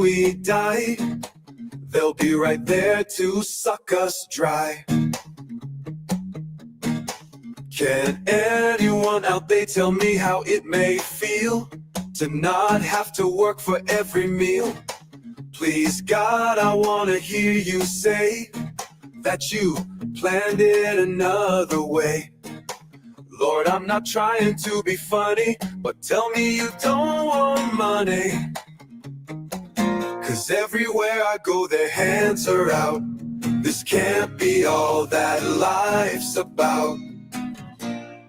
we die, they'll be right there to suck us dry. Can anyone out there tell me how it may feel to not have to work for every meal? Please, God, I want to hear you say that you planned it another way. Lord, I'm not trying to be funny, but tell me you don't want money. 'Cause everywhere I go, their hands are out. This can't be all that life's about.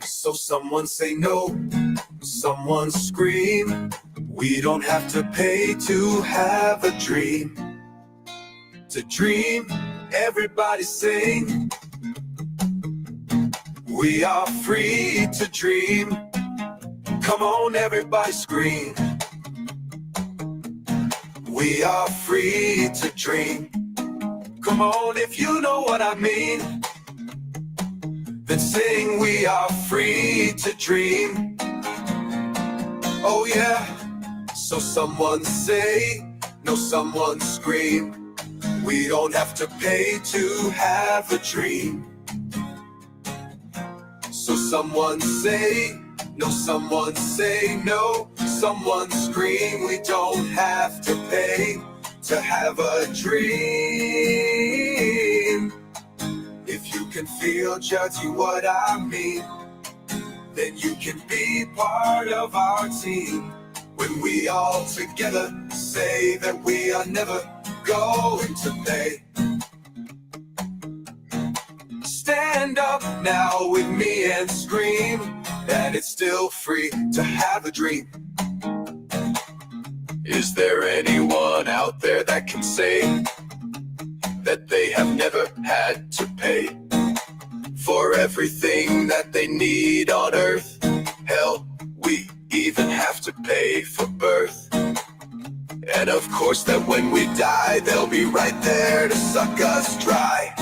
So someone say no, someone scream. We don't have to pay to have a dream. To dream, everybody sing. We are free to dream. Come on, everybody scream. We are free to dream. Come on, if you know what I mean, then sing. We are free to dream. Oh yeah. So someone say, no, someone scream. We don't have to pay to have a dream. So someone say, no, someone say no, someone scream. We don't have to pay to have a dream. If you can feel just what I mean, then you can be part of our team. When we all together say that we are never going to pay. Stand up now with me and scream that it's still free to have a dream. Is there anyone out there that can say that they have never had to pay for everything that they need on earth? Hell, we even have to pay for birth. And of course that when we die, they'll be right there to suck us dry.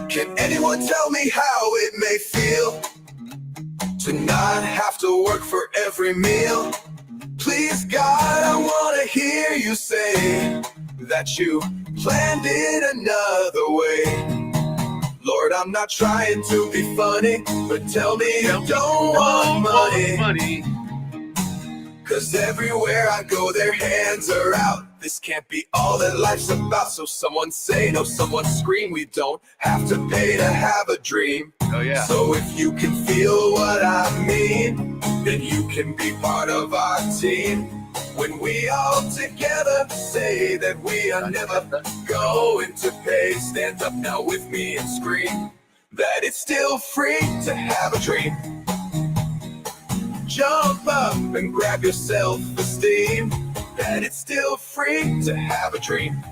Can anyone tell me how it may feel to not have to work for every meal? Please, God, I want to hear you say that you planned it another way. Lord, I'm not trying to be funny, but tell me you don't want money. 'Cause everywhere I go, their hands are out. This can't be all that life's about. So someone say no, someone scream. We don't have to pay to have a dream. Oh yeah. So if you can feel what I mean, then you can be part of our team. When we all together say that we are never going to pay. Stand up now with me and scream that it's still free to have a dream. Jump up and grab your self-esteem, that it's still free to have a dream.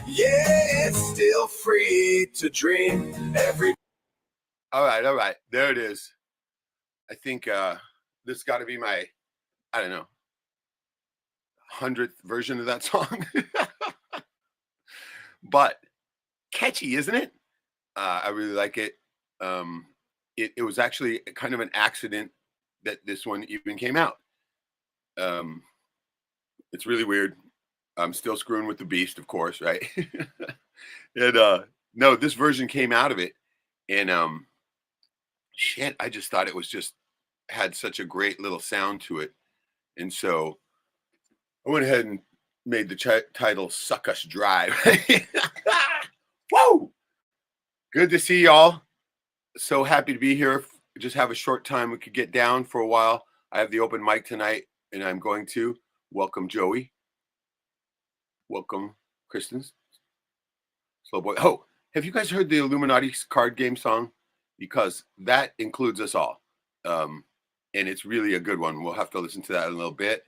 Yeah, it's still free to dream. All right. There it is. I think this got to be my, I don't know, 100th version of that song. But catchy, isn't it? I really like it. It was actually kind of an accident that this one even came out. It's really weird. I'm still screwing with the beast, of course, right? And no, this version came out of it, and shit, I just thought it was just had such a great little sound to it, and so I went ahead and made the title "Suck Us Dry." Whoa! Good to see y'all. So happy to be here. Just have a short time we could get down for a while. I have the open mic tonight, and I'm going to welcome Joey. Welcome, Kristen. Slow boy. Oh, have you guys heard the Illuminati card game song? Because that includes us all. And it's really a good one. We'll have to listen to that in a little bit.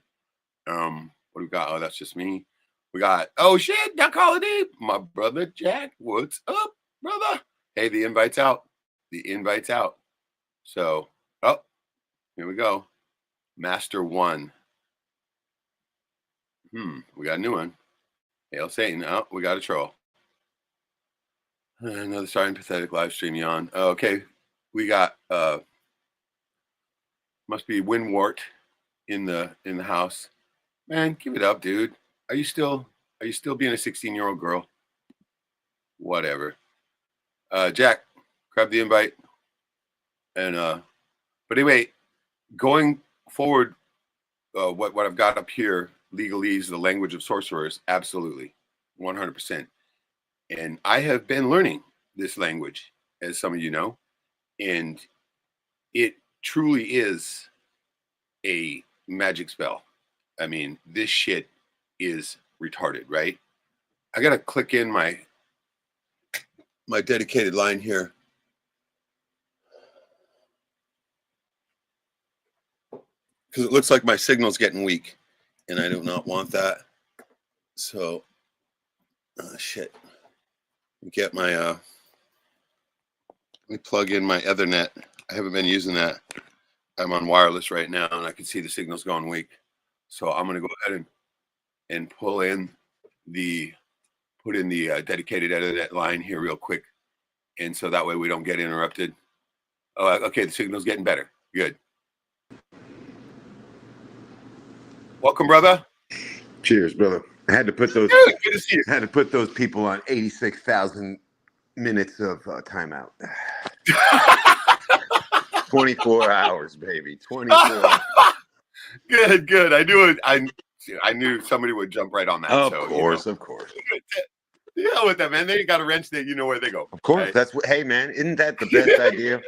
What do we got? Oh, that's just me. We got, oh shit, Doc Holiday. My brother Jack. What's up, brother? Hey, the invite's out. The invite's out. So, oh, here we go. Master 1. We got a new one. Hail Satan. Oh, we got a troll. Another starting pathetic live stream yawn. Okay, we got must be Windwart. in the house. Man, give it up, dude. Are you still being a 16-year-old girl? Whatever. Jack, grab the invite. And but anyway, going forward, what I've got up here, Legalese, the language of sorcerers, absolutely, 100%. And I have been learning this language, as some of you know, and it truly is a magic spell. I mean, this shit is retarded, right? I gotta click in my dedicated line here. Because it looks like my signal's getting weak, and I do not want that. So, shit. Get my, let me plug in my Ethernet. I haven't been using that. I'm on wireless right now, and I can see the signal's going weak. So I'm going to go ahead and put in the dedicated Ethernet line here real quick. And so that way we don't get interrupted. Oh, okay, the signal's getting better. Good. Welcome, brother. Cheers, brother. I had to put those. Good to see you. I had to put those people on 86,000 minutes of timeout. 24 hours, baby. 24 hours. Good. I knew it. I knew somebody would jump right on that. Of so, course. Yeah, with that, man. They got a wrench that you know where they go. Of course. Right? That's what. Hey, man, isn't that the best idea?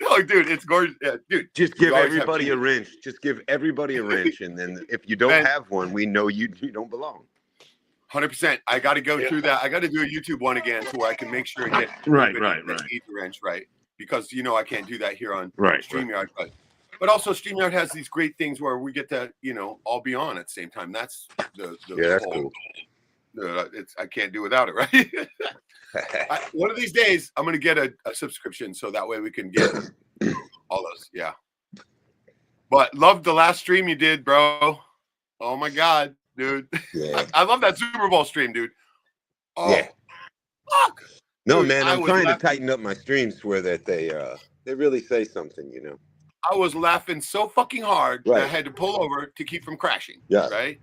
No, dude, it's gorgeous. Yeah, dude, just give everybody a wrench. Just give everybody a wrench, and then if you don't have one, we know you don't belong. 100%. I got to go through that. I got to do a YouTube one again so I can make sure and get right. Need the wrench right, because I can't do that here on StreamYard. Right. But also StreamYard has these great things where we get to all be on at the same time. That's the that's whole, cool. I can't do without it, right? One of these days, I'm going to get a subscription so that way we can get all those. Yeah. But loved the last stream you did, bro. Oh my God, dude. Yeah. I love that Super Bowl stream, dude. Oh, yeah. Fuck. No, dude, man, I'm trying to tighten up my streams where that they really say something, I was laughing so fucking hard that I had to pull over to keep from crashing. Yeah. Right.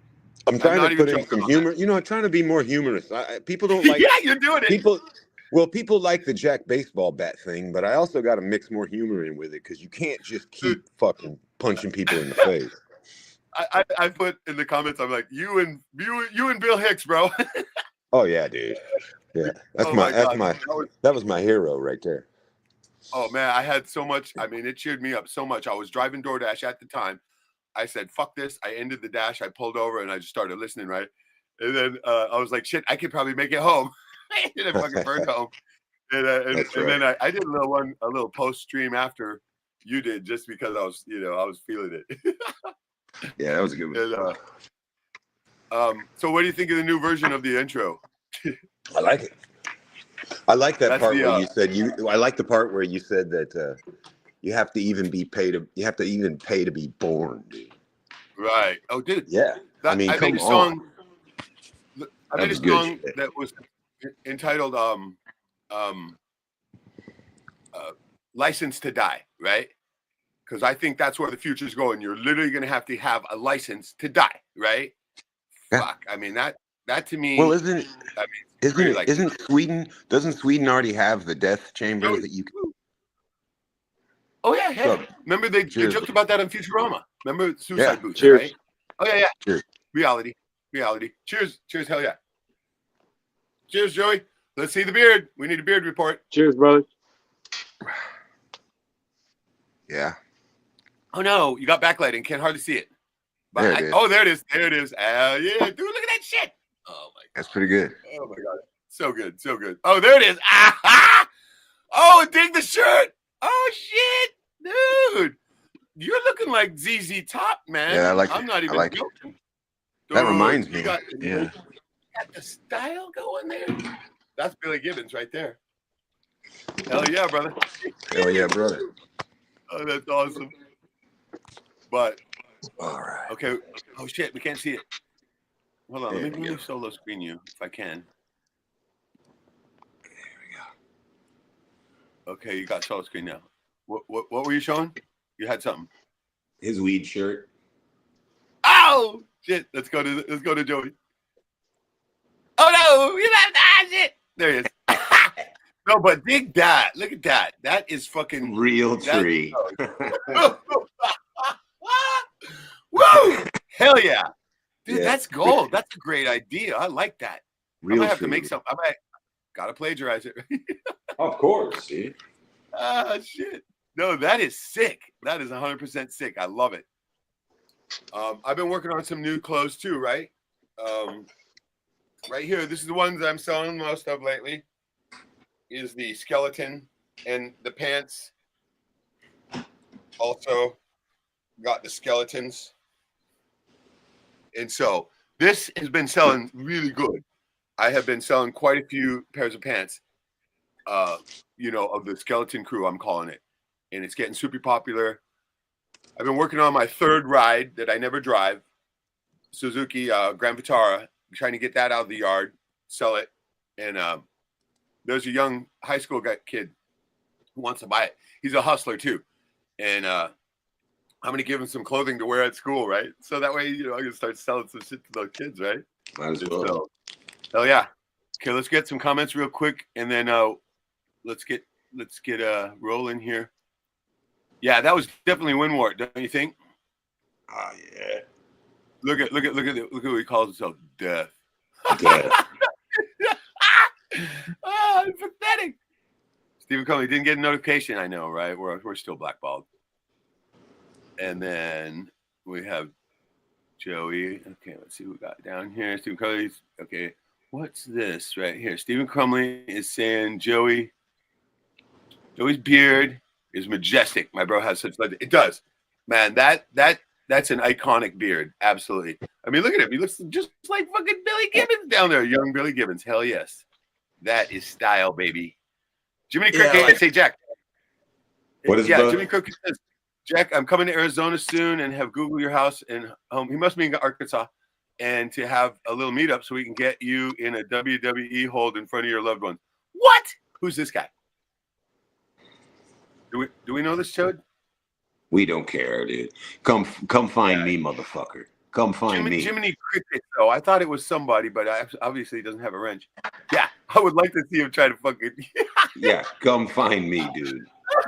I'm trying to put in some humor. I'm trying to be more humorous. People don't like. Yeah, you're doing it. People like the Jack baseball bat thing, but I also got to mix more humor in with it because you can't just keep fucking punching people in the face. I put in the comments, I'm like, you and Bill Hicks, bro. Oh yeah, dude. Yeah, that was my hero right there. Oh man, I had so much. I mean, it cheered me up so much. I was driving DoorDash at the time. I said, fuck this. I ended the dash. I pulled over and I just started listening, right? And then I was like, shit, I could probably make it home. And I fucking burned home. And then I did a little post stream after you did, just because I was feeling it. Yeah, that was a good one. And, so what do you think of the new version of the intro? I like it. I like that part where you said I like the part where you said that you have to even pay to be born, dude. Right. Oh, dude. Yeah. I made a song that was entitled License to Die, right? Because I think that's where the future's going. You're literally going to have a license to die, right? Yeah. Fuck. I mean, that to me. Well, isn't Sweden? Doesn't Sweden already have the death chamber that you can? Oh yeah. So, remember they joked about that on Futurama. Remember suicide booth, cheers. Right? Oh yeah. Cheers. Reality. Cheers. Hell yeah. Cheers, Joey. Let's see the beard. We need a beard report. Cheers, brother. Yeah. Oh no, you got backlighting. Can't hardly see it. But there it is. Oh, there it is. Yeah, dude. Look at that shit. Oh my God. That's pretty good. Oh my God. So good. Oh, there it is. Ah! Oh, dig the shirt. Oh shit, dude. You're looking like ZZ Top, man. Yeah, I like it. I'm not even joking. Dude, that reminds me. You got the style going there. That's Billy Gibbons right there. Hell yeah, brother. Hell yeah, brother. Oh, that's awesome. But all right. Okay. Oh shit, we can't see it. Hold on, let me solo screen you if I can. There we go. Okay, you got solo screen now. What were you showing? You had something. His weed shirt. no! Shit, let's go to Joey. Oh no! You left shit. There he is. No, but dig that. Look at that. That is fucking real tree. Woo! Hell yeah. Dude, Yeah. that's gold. That's a great idea. I like that. Real I might have tree. to make some. Gotta plagiarize it. Of course, dude. Shit. No, that is sick. That is 100% sick. I love it. I've been working on some new clothes too, right? Right here, this is the ones I'm selling most of lately. Is the skeleton and the pants. Also got the skeletons. And so this has been selling really good. I have been selling quite a few pairs of pants, you know, of the skeleton crew, I'm calling it. And it's getting super popular. I've been working on my third ride that I never drive, Suzuki Grand Vitara, trying to get that out of the yard, sell it. And there's a young high school kid who wants to buy it. He's a hustler too. And I'm going to give him some clothing to wear at school, right? So that way, you know, I can start selling some shit to those kids, right? Might as well. So, hell yeah. Okay, let's get some comments real quick, and then let's get rolling here. Yeah, that was definitely Winward, don't you think? Oh yeah. Look at what he calls himself, Death. Death. Oh, it's pathetic. Stephen Conley didn't get a notification. I know, right? We're still blackballed. And then we have Joey. Okay, let's see who we got down here. Stephen Crumley's okay. What's this right here? Stephen Crumley is saying Joey's beard is majestic. My bro has such it does. Man, that's an iconic beard. Absolutely. I mean, look at him. He looks just like fucking Billy Gibbons down there. Young Billy Gibbons. Hell yes. That is style, baby. Jiminy Cricket, say Jack. What is that? Jimmy Cricket says, Jack, I'm coming to Arizona soon and have Google your house and home. He must be in Arkansas, and to have a little meetup so we can get you in a WWE hold in front of your loved ones. What? Who's this guy? Do we know this chode? We don't care, dude. Come find me, motherfucker. Come find me. Jiminy Cricket, though. I thought it was somebody, but obviously he doesn't have a wrench. Yeah, I would like to see him try to fucking. Yeah, come find me, dude.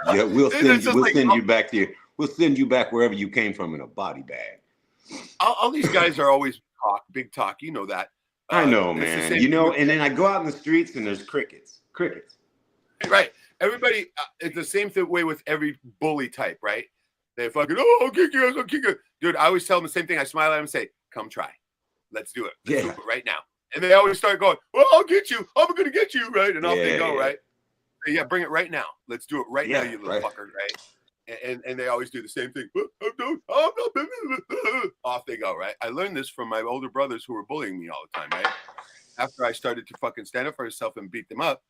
Yeah, we'll send you back there. We'll send you back wherever you came from in a body bag. All these guys are always big talk. You know that. I know, man. You know, and then I go out in the streets and there's crickets. Crickets. Right. Everybody, it's the same way with every bully type, right? They fucking, I'll kick you. Dude, I always tell them the same thing. I smile at them and say, come try. Let's do it. Let's do it right now. And they always start going, well, I'll get you. I'm going to get you, right? And off they go, right? Yeah, bring it right now. Let's do it right now, you little fucker, right? And they always do the same thing. Off they go, right? I learned this from my older brothers who were bullying me all the time, right? After I started to fucking stand up for myself and beat them up,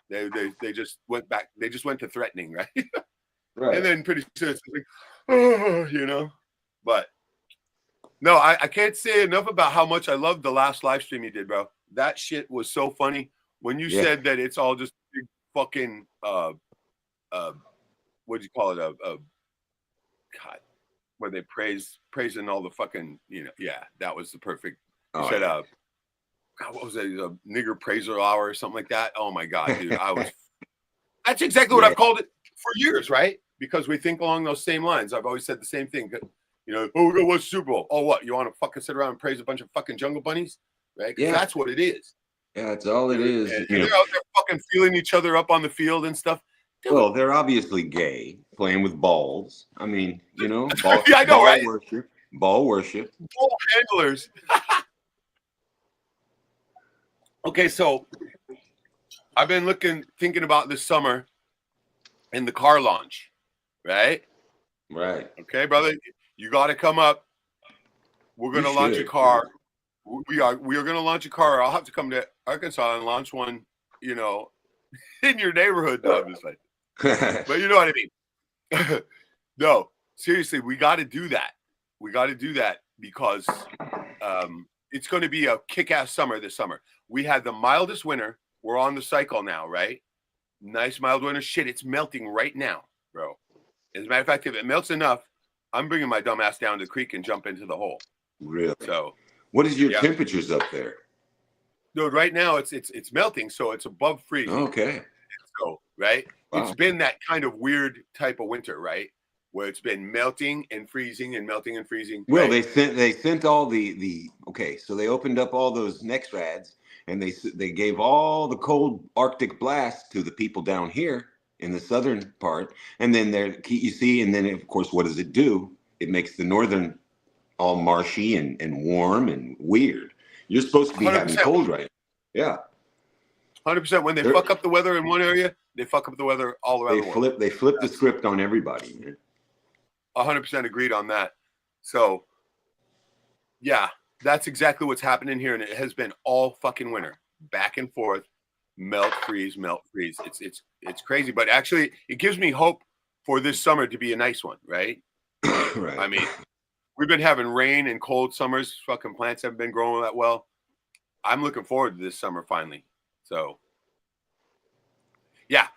they just went back. They just went to threatening, right? Right. And then pretty soon it's like, oh, you know. But no, I can't say enough about how much I loved the last live stream you did, bro. That shit was so funny. When you said that it's all just big fucking what'd you call it? God, where they praising all the fucking, you know, that was the perfect. You said God, what was it? A nigger praiser hour or something like that. Oh my God, dude. That's exactly what I've called it for years, right? Because we think along those same lines. I've always said the same thing. You know, what's Super Bowl? Oh, what? You want to fucking sit around and praise a bunch of fucking jungle bunnies? Right? Yeah. That's what it is. Yeah, that's all it is. And they're out there fucking feeling each other up on the field and stuff. Dude. Well, they're obviously gay, playing with balls. I mean, you know, I know, right? Ball worship. Ball handlers. Okay, so I've been thinking about this summer and the car launch, right? Right. Okay, brother, you got to come up. We're going to launch a car. We are going to launch a car. I'll have to come to Arkansas and launch one, you know, in your neighborhood, obviously. But you know what I mean? No, seriously, we got to do that. We got to do that because it's going to be a kick-ass summer this summer. We had the mildest winter. We're on the cycle now, right? Nice mild winter. Shit, it's melting right now, bro. As a matter of fact, if it melts enough, I'm bringing my dumb ass down to the creek and jump into the hole. Really? So, what is your yeah. temperatures up there? Dude, right now it's melting, so it's above freezing. Okay. So, right? Wow. It's been that kind of weird type of winter, right? Where it's been melting and freezing and melting and freezing. Well, right? they sent all the okay, so they opened up all those next rads and they gave all the cold Arctic blast to the people down here in the southern part, and then there you see, and then of course, what does it do? It makes the northern all marshy and warm and weird. You're supposed to be having 100%. cold right now. Yeah. 100%. When they They're- fuck up the weather in one area, they fuck up the weather all around the world. They flip the script on everybody, man. 100% agreed on that. So, yeah, that's exactly what's happening here, and it has been all fucking winter, back and forth, melt, freeze, melt, freeze. It's crazy, but actually, it gives me hope for this summer to be a nice one, right? Right. I mean, we've been having rain and cold summers. Fucking plants haven't been growing that well. I'm looking forward to this summer finally. So, yeah.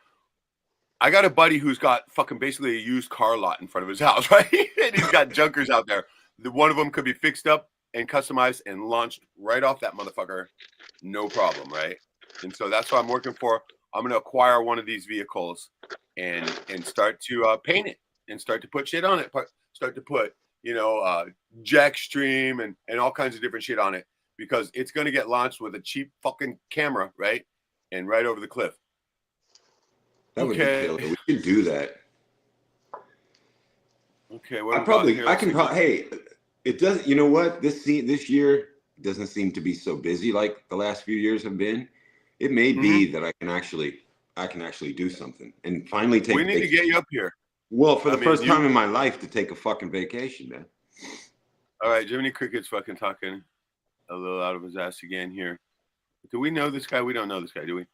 I got a buddy who's got fucking basically a used car lot in front of his house, right? And he's got junkers out there. One of them could be fixed up and customized and launched right off that motherfucker. No problem, right? And so that's what I'm working for. I'm going to acquire one of these vehicles and start to paint it and start to put shit on it. Start to put, jack stream and all kinds of different shit on it because it's going to get launched with a cheap fucking camera, right? And right over the cliff. That would be killer. We could do that. Okay, hey, it doesn't. You know what? This year doesn't seem to be so busy like the last few years have been. It may be that I can actually do something and finally take. We need to get you up here. Well, for the first time in my life to take a fucking vacation, man. All right, Jiminy Cricket's fucking talking a little out of his ass again here. Do we know this guy? We don't know this guy, do we?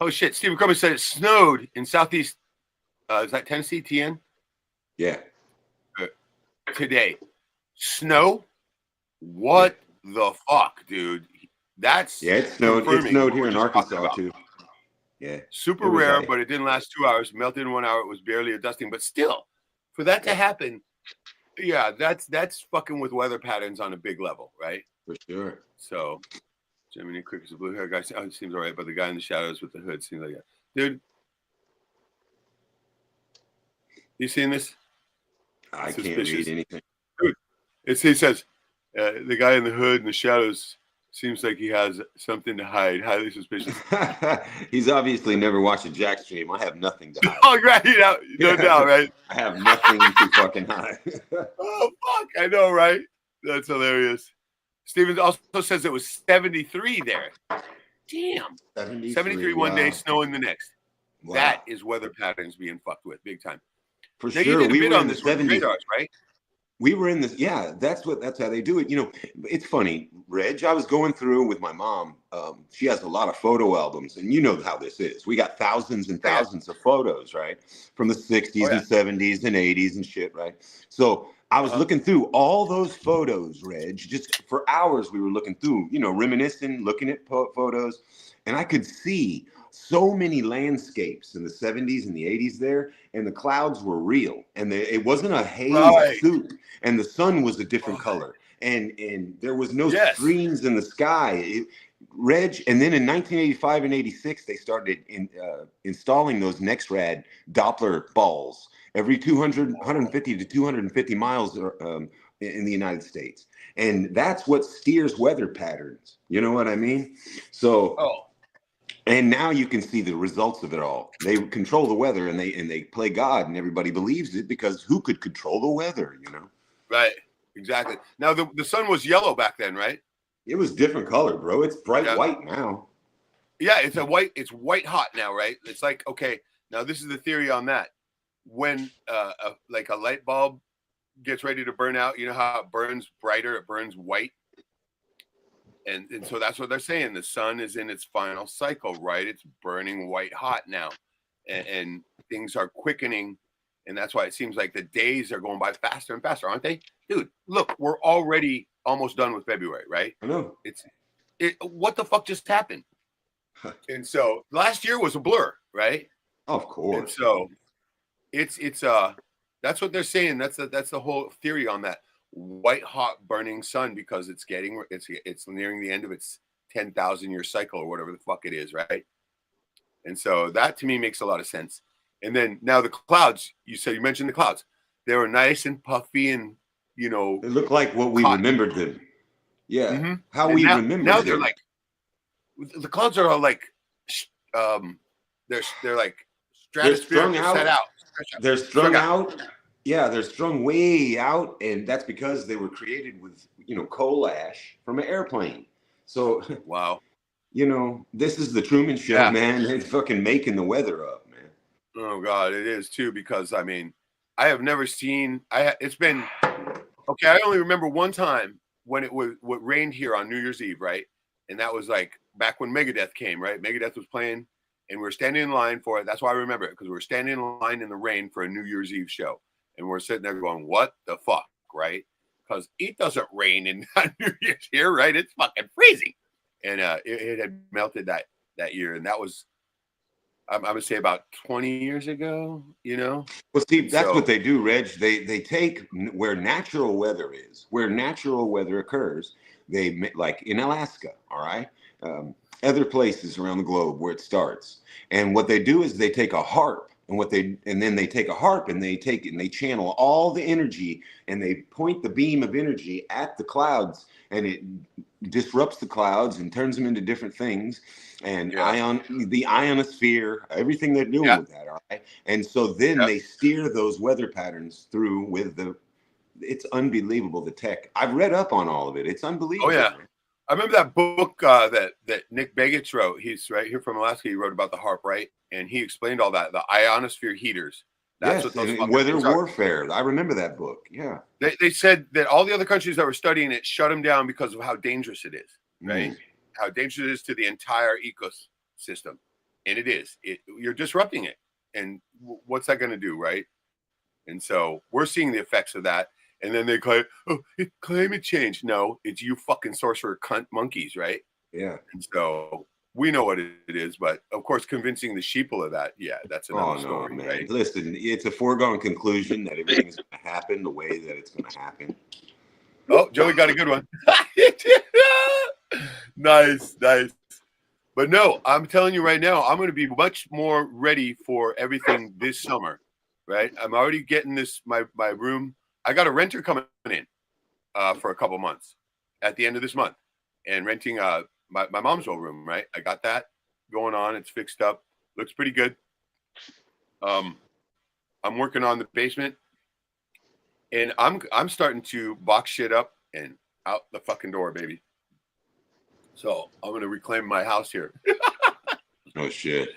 Oh, shit. Stephen Crummer said it snowed in southeast. Is that Tennessee, TN? Yeah. Today. Snow? What the fuck, dude? That's it snowed. It snowed here in Arkansas, too. Yeah. Super rare, but it didn't last 2 hours. Melted in 1 hour. It was barely a dusting. But still, for that to happen, yeah, that's fucking with weather patterns on a big level, right? For sure. So... Jiminy Cricket's a blue hair guy. Oh, it seems all right, but the guy in the shadows with the hood seems like dude. You seen this? I can't read anything. Dude, he says the guy in the hood and the shadows seems like he has something to hide. Highly suspicious. He's obviously never watched a jack stream. I have nothing to hide. Oh, right, no doubt, right? I have nothing to fucking hide. Oh fuck, I know, right? That's hilarious. Stevens also says it was 73 there. Damn. 73 one day, snowing the next. Wow. That is weather patterns being fucked with big time. For now, sure. You did a bit on this with radars, right? We were in this. Yeah, that's how they do it. It's funny, Reg. I was going through with my mom. She has a lot of photo albums, and you know how this is. We got thousands and thousands of photos, right? From the 60s and 70s and 80s and shit, right? So I was looking through all those photos, Reg. Just for hours, we were looking through, reminiscing, looking at photos, and I could see so many landscapes in the 70s and the 80s there, and the clouds were real, and it wasn't a haze soup, and the sun was a different color, and there was no streams in the sky. Reg, and then in 1985 and 86, they started installing those NextRad Doppler balls every 150 to 250 miles in the United States. And that's what steers weather patterns. You know what I mean? So, and now you can see the results of it all. They control the weather and they play God, and everybody believes it because who could control the weather, Right, exactly. Now, the sun was yellow back then, right? It was different color, bro. It's bright white now. Yeah, it's white hot now, right? It's like, okay, now this is the theory on that. When like a light bulb gets ready to burn out, you know how it burns brighter, it burns white. And so that's what they're saying. The sun is in its final cycle, right? It's burning white hot now. And things are quickening. And that's why it seems like the days are going by faster and faster, aren't they? Dude, look, we're already almost done with February, right? I know. What the fuck just happened? And so last year was a blur, right? Of course. And so it's that's what they're saying. That's the whole theory on that. white hot burning sun because it's nearing the end of its 10,000 year cycle or whatever the fuck it is, right? And so that to me makes a lot of sense. And then now the clouds, you mentioned the clouds. They were nice and puffy and, They look like what we cotton. remembered them. Yeah. Mm-hmm. How and we now, remember now them. they're like, the clouds are all like, they're like stratosphere set out. They're strung out. Yeah, they're strung way out, and that's because they were created with coal ash from an airplane. So wow, this is the Truman Show, man. It's fucking making the weather up, man. Oh God, it is too, because I mean, I have never seen. It's been okay. I only remember one time when it rained here on New Year's Eve, right? And that was like back when Megadeth came, right? Megadeth was playing, and we were standing in line for it. That's why I remember it, because we were standing in line in the rain for a New Year's Eve show, and we're sitting there going, "What the fuck?" Right? Because it doesn't rain in New Year's here, right? It's fucking freezing, and it had melted that year, and that was. I'm gonna say about 20 years ago, Well, Steve, that's what they do, Reg. They take where natural weather is, where natural weather occurs. They like in Alaska, all right, other places around the globe where it starts. And what they do is they take a harp, and then they take a harp and they channel all the energy and they point the beam of energy at the clouds, and it disrupts the clouds and turns them into different things. And the ionosphere, everything they're doing with that, all right. And so then they steer those weather patterns through with it's unbelievable, the tech. I've read up on all of it. It's unbelievable. Oh yeah, man. I remember that book that Nick Begich wrote. He's right here from Alaska. He wrote about the harp, right? And he explained all that, the ionosphere heaters. That's what those weather warfare. I remember that book. Yeah. They said that all the other countries that were studying it shut them down because of how dangerous it is, right? How dangerous it is to the entire ecosystem. And it is. You're disrupting it. And what's that going to do, right? And so we're seeing the effects of that. And then they claim, it's climate change. No, it's you fucking sorcerer cunt monkeys, right? Yeah. And so we know what it is, but of course, convincing the sheeple of that, that's another story, man. Right? Listen, it's a foregone conclusion that everything's going to happen the way that it's going to happen. Oh, Joey got a good one. Nice. But no, I'm telling you right now, I'm going to be much more ready for everything this summer, right? I'm already getting my room. I got a renter coming in for a couple months at the end of this month, and renting my mom's old room, right? I got that going on. It's fixed up. Looks pretty good. I'm working on the basement, and I'm starting to box shit up and out the fucking door, baby. So I'm going to reclaim my house here. Oh, shit.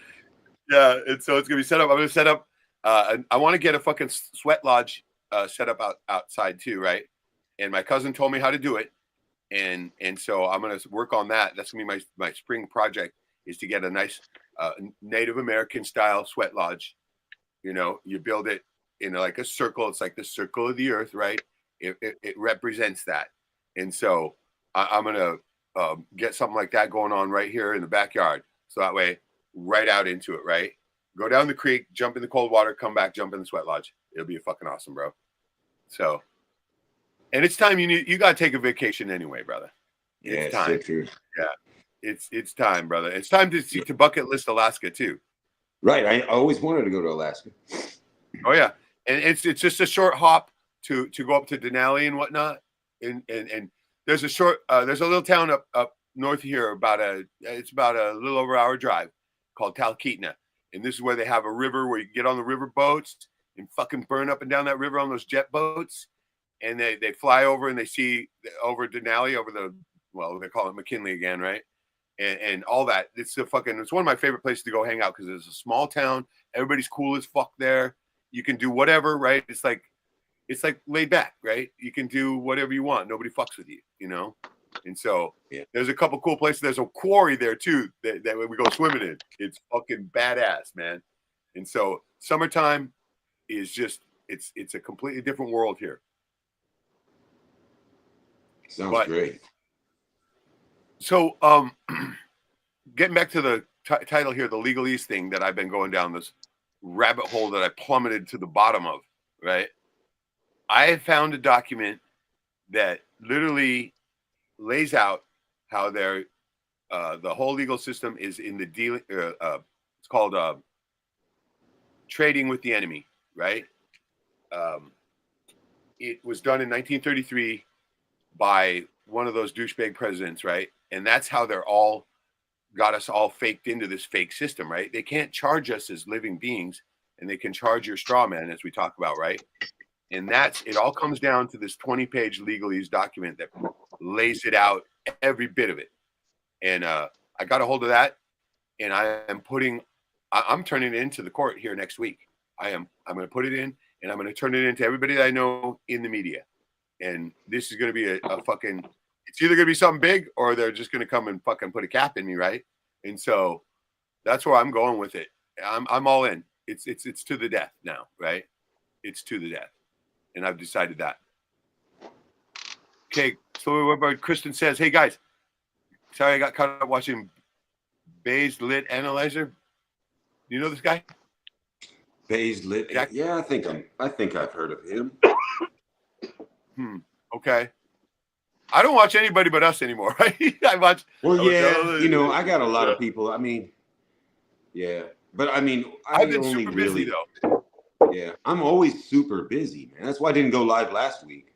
Yeah, and so it's going to be set up. I'm going to set up. I want to get a fucking sweat lodge set up outside too, right? And my cousin told me how to do it. And so I'm going to work on that. That's going to be my spring project, is to get a nice Native American style sweat lodge. You build it in like a circle. It's like the circle of the earth, right? It represents that. And so I'm going to get something like that going on right here in the backyard. So that way, right out into it, right? Go down the creek, jump in the cold water, come back, jump in the sweat lodge. It'll be fucking awesome, bro. So, and it's time you got to take a vacation anyway, brother. It's time. So true. Yeah, it's time, brother. It's time to bucket list Alaska too. Right. I always wanted to go to Alaska. Oh yeah, and it's just a short hop to go up to Denali and whatnot, and there's a little town up north here it's about a little over hour drive called Talkeetna, and this is where they have a river where you can get on the river boats and fucking burn up and down that river on those jet boats, and they fly over and they see over Denali, they call it McKinley again, right? And all that. It's one of my favorite places to go hang out because it's a small town. Everybody's cool as fuck there. You can do whatever, right? It's like laid back, right? You can do whatever you want. Nobody fucks with you, And so there's a couple cool places. There's a quarry there too that we go swimming in. It's fucking badass, man. And so summertime is just it's a completely different world here. Sounds great. So getting back to the title here, the Legalese thing that I've been going down this rabbit hole that I plummeted to the bottom of, right? I found a document that literally lays out how they're the whole legal system is in the dealing. It's called trading with the enemy, right? It was done in 1933 by one of those douchebag presidents, right? And that's how they're all got us all faked into this fake system, right? They can't charge us as living beings, and they can charge your straw man, as we talk about, right? And it all comes down to this 20-page legalese document that lays it out, every bit of it. And I got a hold of that, and I'm turning it into the court here next week. I'm going to put it in, and I'm going to turn it into everybody that I know in the media. And this is going to be a fucking, it's either going to be something big, or they're just going to come and fucking put a cap in me, right? And so that's where I'm going with it. I'm all in. It's to the death now, right? It's to the death. And I've decided that. Okay, so what about Kristen says, hey guys, sorry I got caught up watching Bayes Lit Analyzer. You know this guy? Bayes Lit. Jack? Yeah, I think I've heard of him. Okay. I don't watch anybody but us anymore, right? I watch. I got a lot of people. I mean, yeah, but I mean, I've been super busy though. Yeah, I'm always super busy, man. That's why I didn't go live last week.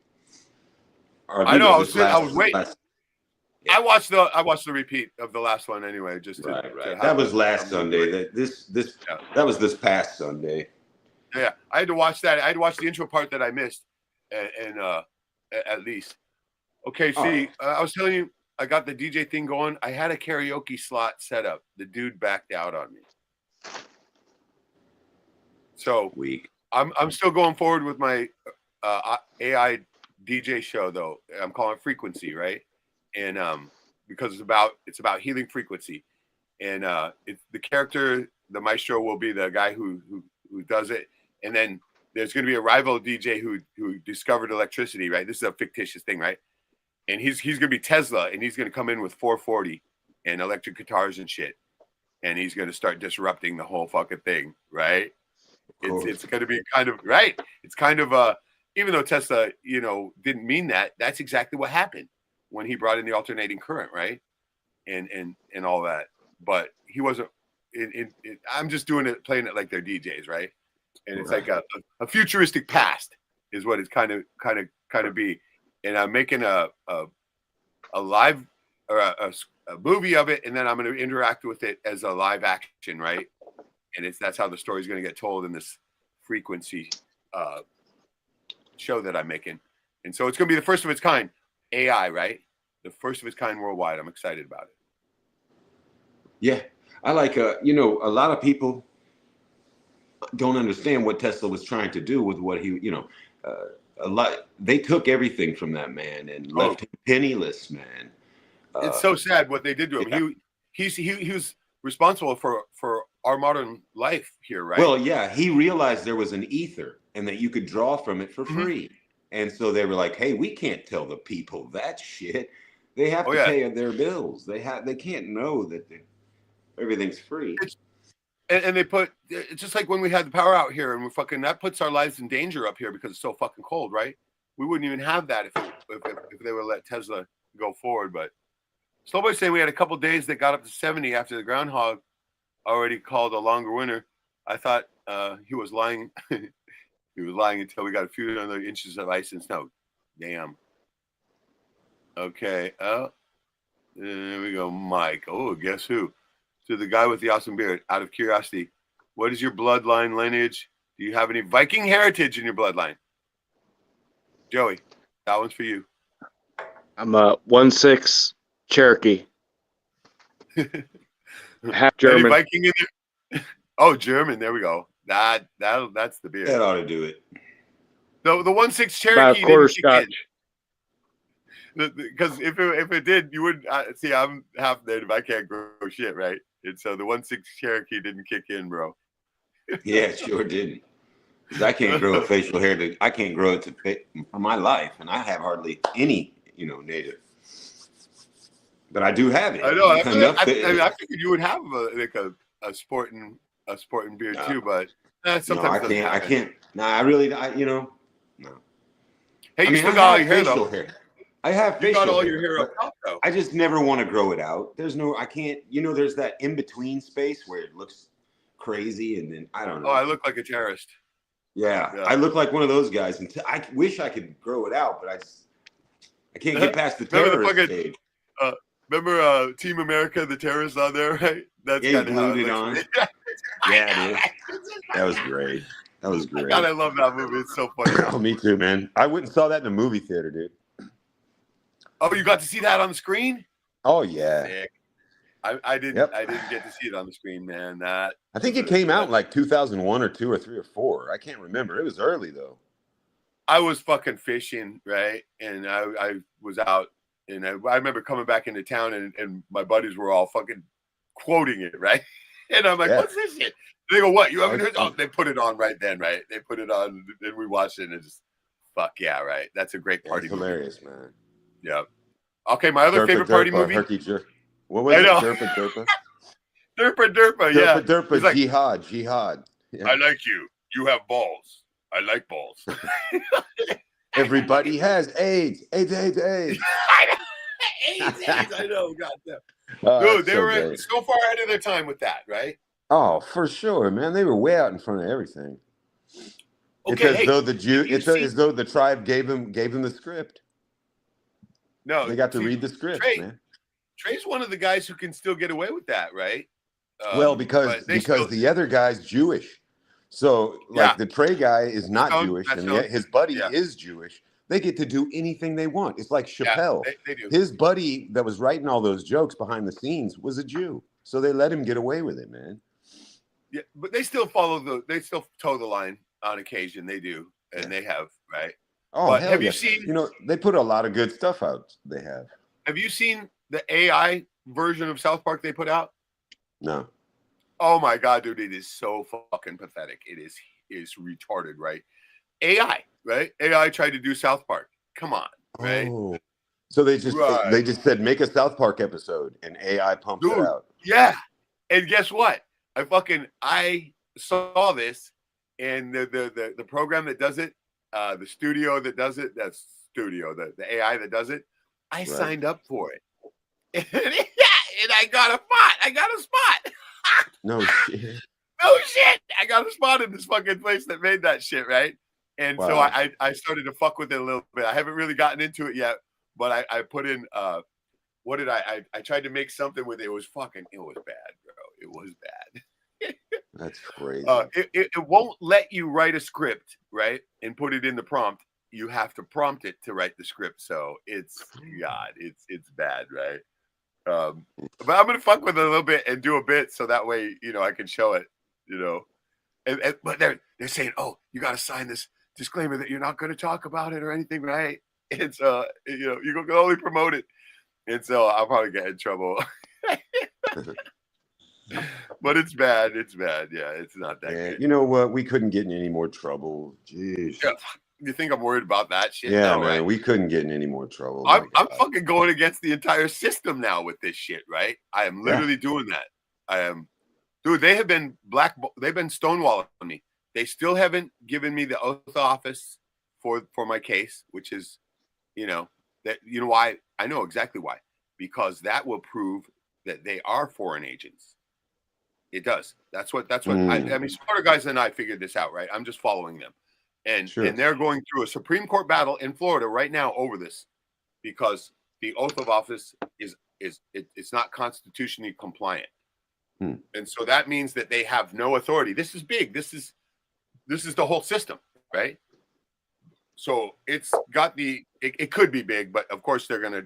I know. I was waiting. Yeah. I watched the repeat of the last one anyway. Just to, right. That was last Sunday. That was this past Sunday. Yeah, I had to watch that. I had to watch the intro part that I missed, and at least. Okay, see, I was telling you, I got the DJ thing going. I had a karaoke slot set up. The dude backed out on me. So weak. I'm still going forward with my AI DJ show though. I'm calling it Frequency, right? And because it's about healing frequency, and the character, the maestro, will be the guy who does it, and then there's going to be a rival DJ who discovered electricity, right? This is a fictitious thing, right? And he's going to be Tesla, and he's going to come in with 440 and electric guitars and shit, and he's going to start disrupting the whole fucking thing, right? It's going to be kind of right. It's kind of even though Tesla, didn't mean that. That's exactly what happened when he brought in the alternating current, right? And all that. But he wasn't. I'm just playing it like they're DJs, right? And it's like a futuristic past is what it's kind of be. And I'm making a live or a movie of it, and then I'm going to interact with it as a live action, right? And that's how the story is going to get told in this Frequency show that I'm making. And so it's going to be the first of its kind AI, right? The first of its kind worldwide. I'm excited about it. Yeah, I like a lot of people don't understand what Tesla was trying to do with what he, they took everything from that man and left him penniless, man. It's so sad what they did to him. Yeah. He was responsible for our modern life here, right? Well, yeah, he realized there was an ether and that you could draw from it for free. And so they were like, hey, we can't tell the people that shit. They have to pay their bills. They can't know that everything's free. And they it's just like when we had the power out here, and that puts our lives in danger up here because it's so fucking cold, right? We wouldn't even have that if they would let Tesla go forward. But Slowboy's saying we had a couple days that got up to 70 after the groundhog already called a longer winter. I thought he was lying. He was lying until we got a few other inches of ice and snow. Damn. Okay. There we go, Mike. Oh, guess who? To the guy with the awesome beard. Out of curiosity, what is your bloodline lineage? Do you have any Viking heritage in your bloodline? Joey, that one's for you. I'm a 1/6 Cherokee. Half German. Any Viking in there? Oh, German. There we go. That's the beard. That ought to do it. The 1/6 Cherokee. About a quarter Scotch. Because if it did, you wouldn't see. I'm half native. I can't grow shit, right? And so the 1/6 Cherokee didn't kick in, bro. Yeah, it sure didn't. Because I can't grow a facial hair. I can't grow it for my life, and I have hardly any, native. But I do have it. I know. I figured you would have a sporting beard too, but sometimes I can't. No. Hey, you I mean, still I got all have your hair facial though. hair. I have You facial got all hair, your hair up but top though. I just never want to grow it out. There's no, I can't, there's that in between space where it looks crazy, and then I don't Oh, know. I look like a terrorist. Yeah, Yeah. I look like one of those guys, and I wish I could grow it out, but I can't get past the Remember the terrorist fucking stage. remember Team America, the terrorists on there, right? That's Yeah, he kind of how it glued it looks. on. I Yeah, know, dude. right? That was great. That was great. God, I love that movie. It's so funny. Oh, me too, man. I went and saw that in a movie theater, dude. Oh, you got to see that on the screen? Oh yeah. Sick. I didn't Yep. I didn't get to see it on the screen, man. That I think it came out in like 2001 or 2 or 3 or 4. I can't remember. It was early though. I was fucking fishing, right? And I was out, and I remember coming back into town, and my buddies were all fucking quoting it, right? And I'm like, Yeah. what's this shit? They go, what? You haven't heard? That's- Oh, they put it on right then, right? They put it on, and we watched it, and it just, fuck yeah, right? That's a great party It's movie. hilarious, man. Yeah. Okay, my other favorite party movie. Herky jerk. What was I it? know. Derpa derpa. Derpa Derpa, yeah. Derpa derpa. It's like, Jihad. Jihad. Yeah. I like you. You have balls. I like balls. Everybody has AIDS. AIDS. AIDS. AIDS. I know, goddamn. Oh, Dude, that's they so were great. so far ahead of their time with that, right? Oh, for sure, man. They were way out in front of everything. Okay, It's as though the Jew. you It's see- as though the tribe gave them the script. No, They got to see, read the script, Trey, man. Trey's one of the guys who can still get away with that, right? Well, but because they still- the other guy's Jewish, so like Yeah. the Trey guy is not Stone- Jewish, that's and Stone. yet his buddy Yeah. is Jewish. They get to do anything they want. It's like Yeah, Chappelle. they do. His buddy that was writing all those jokes behind the scenes was a Jew, so they let him get away with it, man. Yeah, but they still they still toe the line on occasion. They do, and they have, right? Oh, But hell have yeah. you seen? You know, they put a lot of good stuff out. They have. Have you seen the AI version of South Park they put out? No. Oh my god, dude, it is so fucking pathetic. It is retarded, right? AI, right? AI tried to do South Park. Come on, right? Oh. So they just said make a South Park episode, and AI pumps it Dude. out. Yeah. And guess what? I saw this, and the program that does it, the studio that does it, the AI that does it, I signed up for it. And I got a spot. No shit. No shit. I got a spot in this fucking place that made that shit, right? And so Wow. I started to fuck with it a little bit. I haven't really gotten into it yet, but I put in what did I tried to make something with it. It was bad, bro. It was bad. That's crazy. It won't let you write a script, right? And put it in the prompt. You have to prompt it to write the script. So it's bad, right? But I'm gonna fuck with it a little bit and do a bit so that way, I can show it, but they're saying, oh, you gotta sign this disclaimer that you're not gonna talk about it or anything, right? And so you can only promote it. And so I'll probably get in trouble. But it's bad. It's bad. Yeah, it's not that good. You know what? We couldn't get in any more trouble. Jeez. Yeah. You think I'm worried about that shit? Yeah, No, man. right? We couldn't get in any more trouble. I'm My God. fucking going against the entire system now with this shit, right? I am literally doing that. I am, dude. They've been stonewalling me. They still haven't given me the oath of office for my case, which is, why? I know exactly why. Because that will prove that they are foreign agents. It does. That's what. I mean, smarter guys than I figured this out, right? I'm just following them. And they're going through a Supreme Court battle in Florida right now over this, because the oath of office it's not constitutionally compliant, and so that means that they have no authority. This is big. This is the whole system, right? So it's got it could be big, but of course they're gonna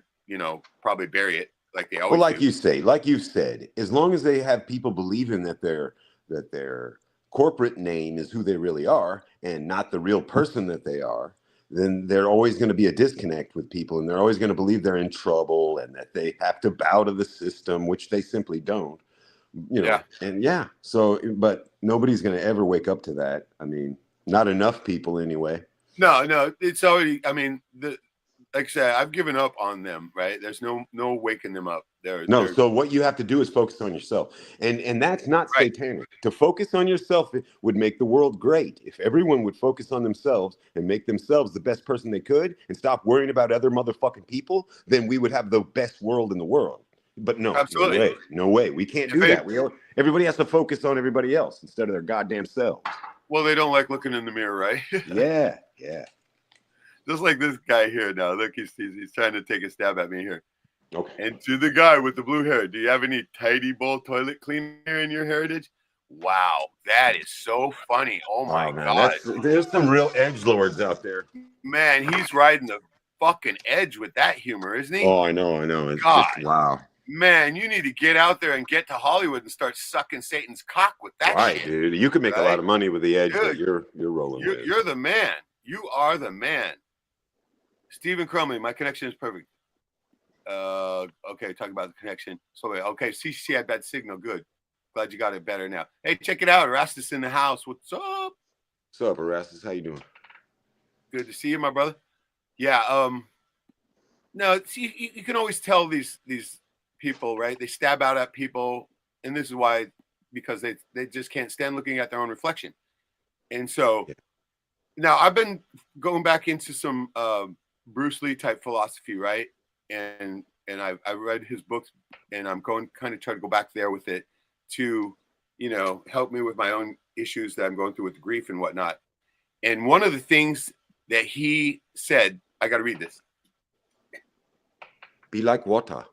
probably bury it like they always. Well, do. like you've said, as long as they have people believing that their corporate name is who they really are and not the real person that they are, then they're always going to be a disconnect with people, and they're always going to believe they're in trouble and that they have to bow to the system, which they simply don't. So, but nobody's going to ever wake up to that. I mean, not enough people anyway. No, it's already. I mean, like I said, I've given up on them, right? There's no waking them up. No, They're so what you have to do is focus on yourself. And that's not right. satanic. To focus on yourself would make the world great. If everyone would focus on themselves and make themselves the best person they could and stop worrying about other motherfucking people, then we would have the best world in the world. But no, Absolutely. no way. No way. We can't do that. Everybody has to focus on everybody else instead of their goddamn selves. Well, they don't like looking in the mirror, right? Yeah. Just like this guy here now. Look, he's trying to take a stab at me here. Okay. And to the guy with the blue hair, do you have any tidy bowl toilet cleaner in your heritage? Wow, that is so funny. Oh my God. There's some real edgelords out there. Man, he's riding the fucking edge with that humor, isn't he? Oh, I know. It's God. just, wow. Man, you need to get out there and get to Hollywood and start sucking Satan's cock with that Right, shit. dude. You could make a lot of money with the edge that you're rolling with. You're the man. You are the man. Stephen Crumley, my connection is perfect. Okay, talk about the connection. So okay, CCC had bad signal. Good. Glad you got it better now. Hey, check it out. Erastus in the house. What's up? What's up, Erastus? How you doing? Good to see you, my brother. Yeah. No, see, you can always tell these people, right? They stab out at people, and this is why, because they just can't stand looking at their own reflection. And so now I've been going back into some Bruce Lee type philosophy, right? And I read his books, and I'm going kind of try to go back there with it to, help me with my own issues that I'm going through with grief and whatnot. And one of the things that he said, I got to read this. Be like water.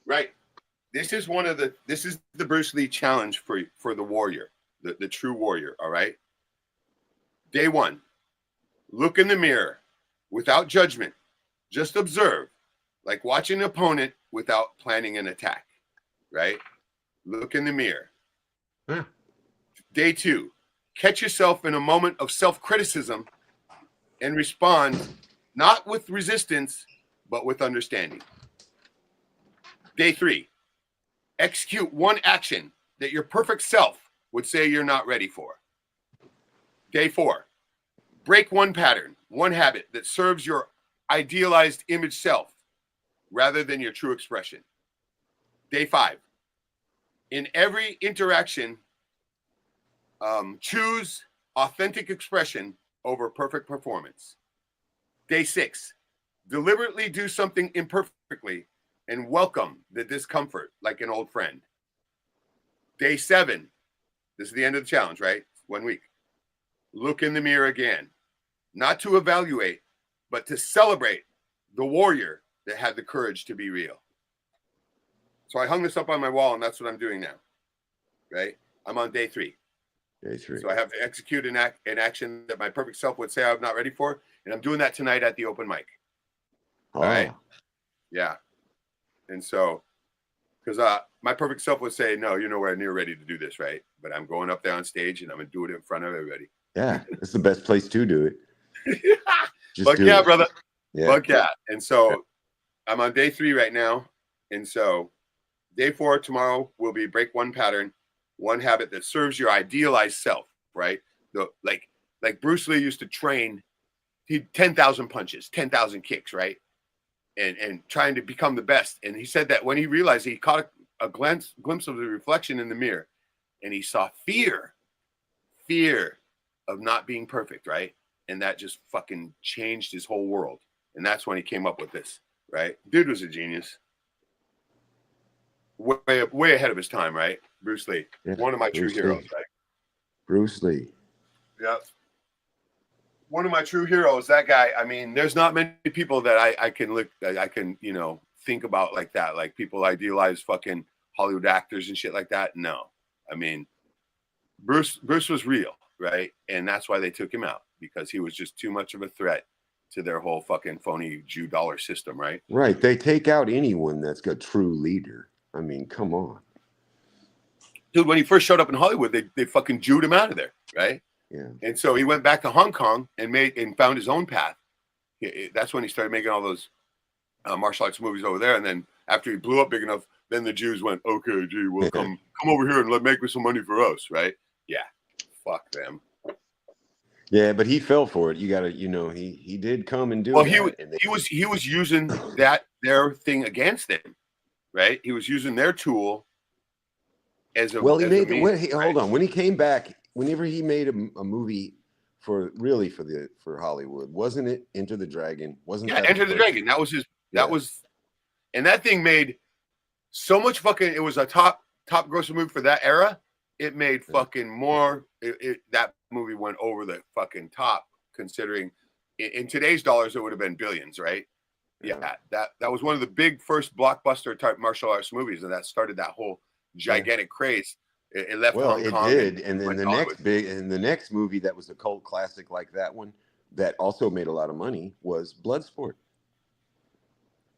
Right. This is the Bruce Lee challenge for the warrior, the true warrior. All right. Day 1, look in the mirror without judgment. Just observe, like watching an opponent without planning an attack, right? Look in the mirror. Yeah. Day 2, catch yourself in a moment of self-criticism and respond not with resistance, but with understanding. Day 3, execute one action that your perfect self would say you're not ready for. Day 4, break one pattern, one habit that serves your idealized image self rather than your true expression. Day 5, in every interaction, choose authentic expression over perfect performance. Day 6, deliberately do something imperfectly and welcome the discomfort like an old friend. Day 7, this is the end of the challenge, right? 1 week. Look in the mirror again, not to evaluate, but to celebrate the warrior that had the courage to be real. So I hung this up on my wall, and that's what I'm doing now, right? I'm on day 3. Day 3. So I have to execute an action that my perfect self would say I'm not ready for, and I'm doing that tonight at the open mic. All right? Yeah. And so, because my perfect self would say, no, you're nowhere near ready to do this, right? But I'm going up there on stage, and I'm going to do it in front of everybody. Yeah, it's the best place to do it. Fuck yeah, brother. Yeah. Fuck yeah. And so I'm on day 3 right now. And so day 4 tomorrow will be break one pattern, one habit that serves your idealized self, right? Like Bruce Lee used to train, he 10,000 punches, 10,000 kicks, right? And trying to become the best. And he said that when he realized he caught a glimpse of the reflection in the mirror, and he saw fear of not being perfect, right? And that just fucking changed his whole world. And that's when he came up with this, right? Dude was a genius. Way ahead of his time, right? Bruce Lee. Yeah, one of my true heroes, right? Bruce Lee. Yeah. One of my true heroes, that guy. I mean, there's not many people that I can think about like that. Like people idealize fucking Hollywood actors and shit like that. No. I mean, Bruce was real, right? And that's why they took him out, because he was just too much of a threat to their whole fucking phony Jew dollar system, right? Right. They take out anyone that's a true leader. I mean, come on. Dude, when he first showed up in Hollywood, they fucking Jewed him out of there, right? Yeah. And so he went back to Hong Kong and found his own path. That's when he started making all those martial arts movies over there. And then after he blew up big enough, then the Jews went, okay, gee, well, come over here and make me some money for us, right? Yeah. Fuck them. Yeah, but he fell for it. You got to, he did come and do Well, that. he was using their thing against them, right? He was using their tool as a Well, he as a made means, hold on. When he came back, whenever he made a movie for Hollywood, wasn't it Enter the Dragon? Wasn't that Enter the Dragon? That was his. That was, and that thing made so much fucking. It was a top grossing movie for that era. It made fucking more. That movie went over the fucking top, considering in today's dollars it would have been billions, right? Yeah, that was one of the big first blockbuster type martial arts movies, and that started that whole gigantic craze. It left Hong Kong. It did, and then the next movie that was a cult classic like that one that also made a lot of money was Bloodsport.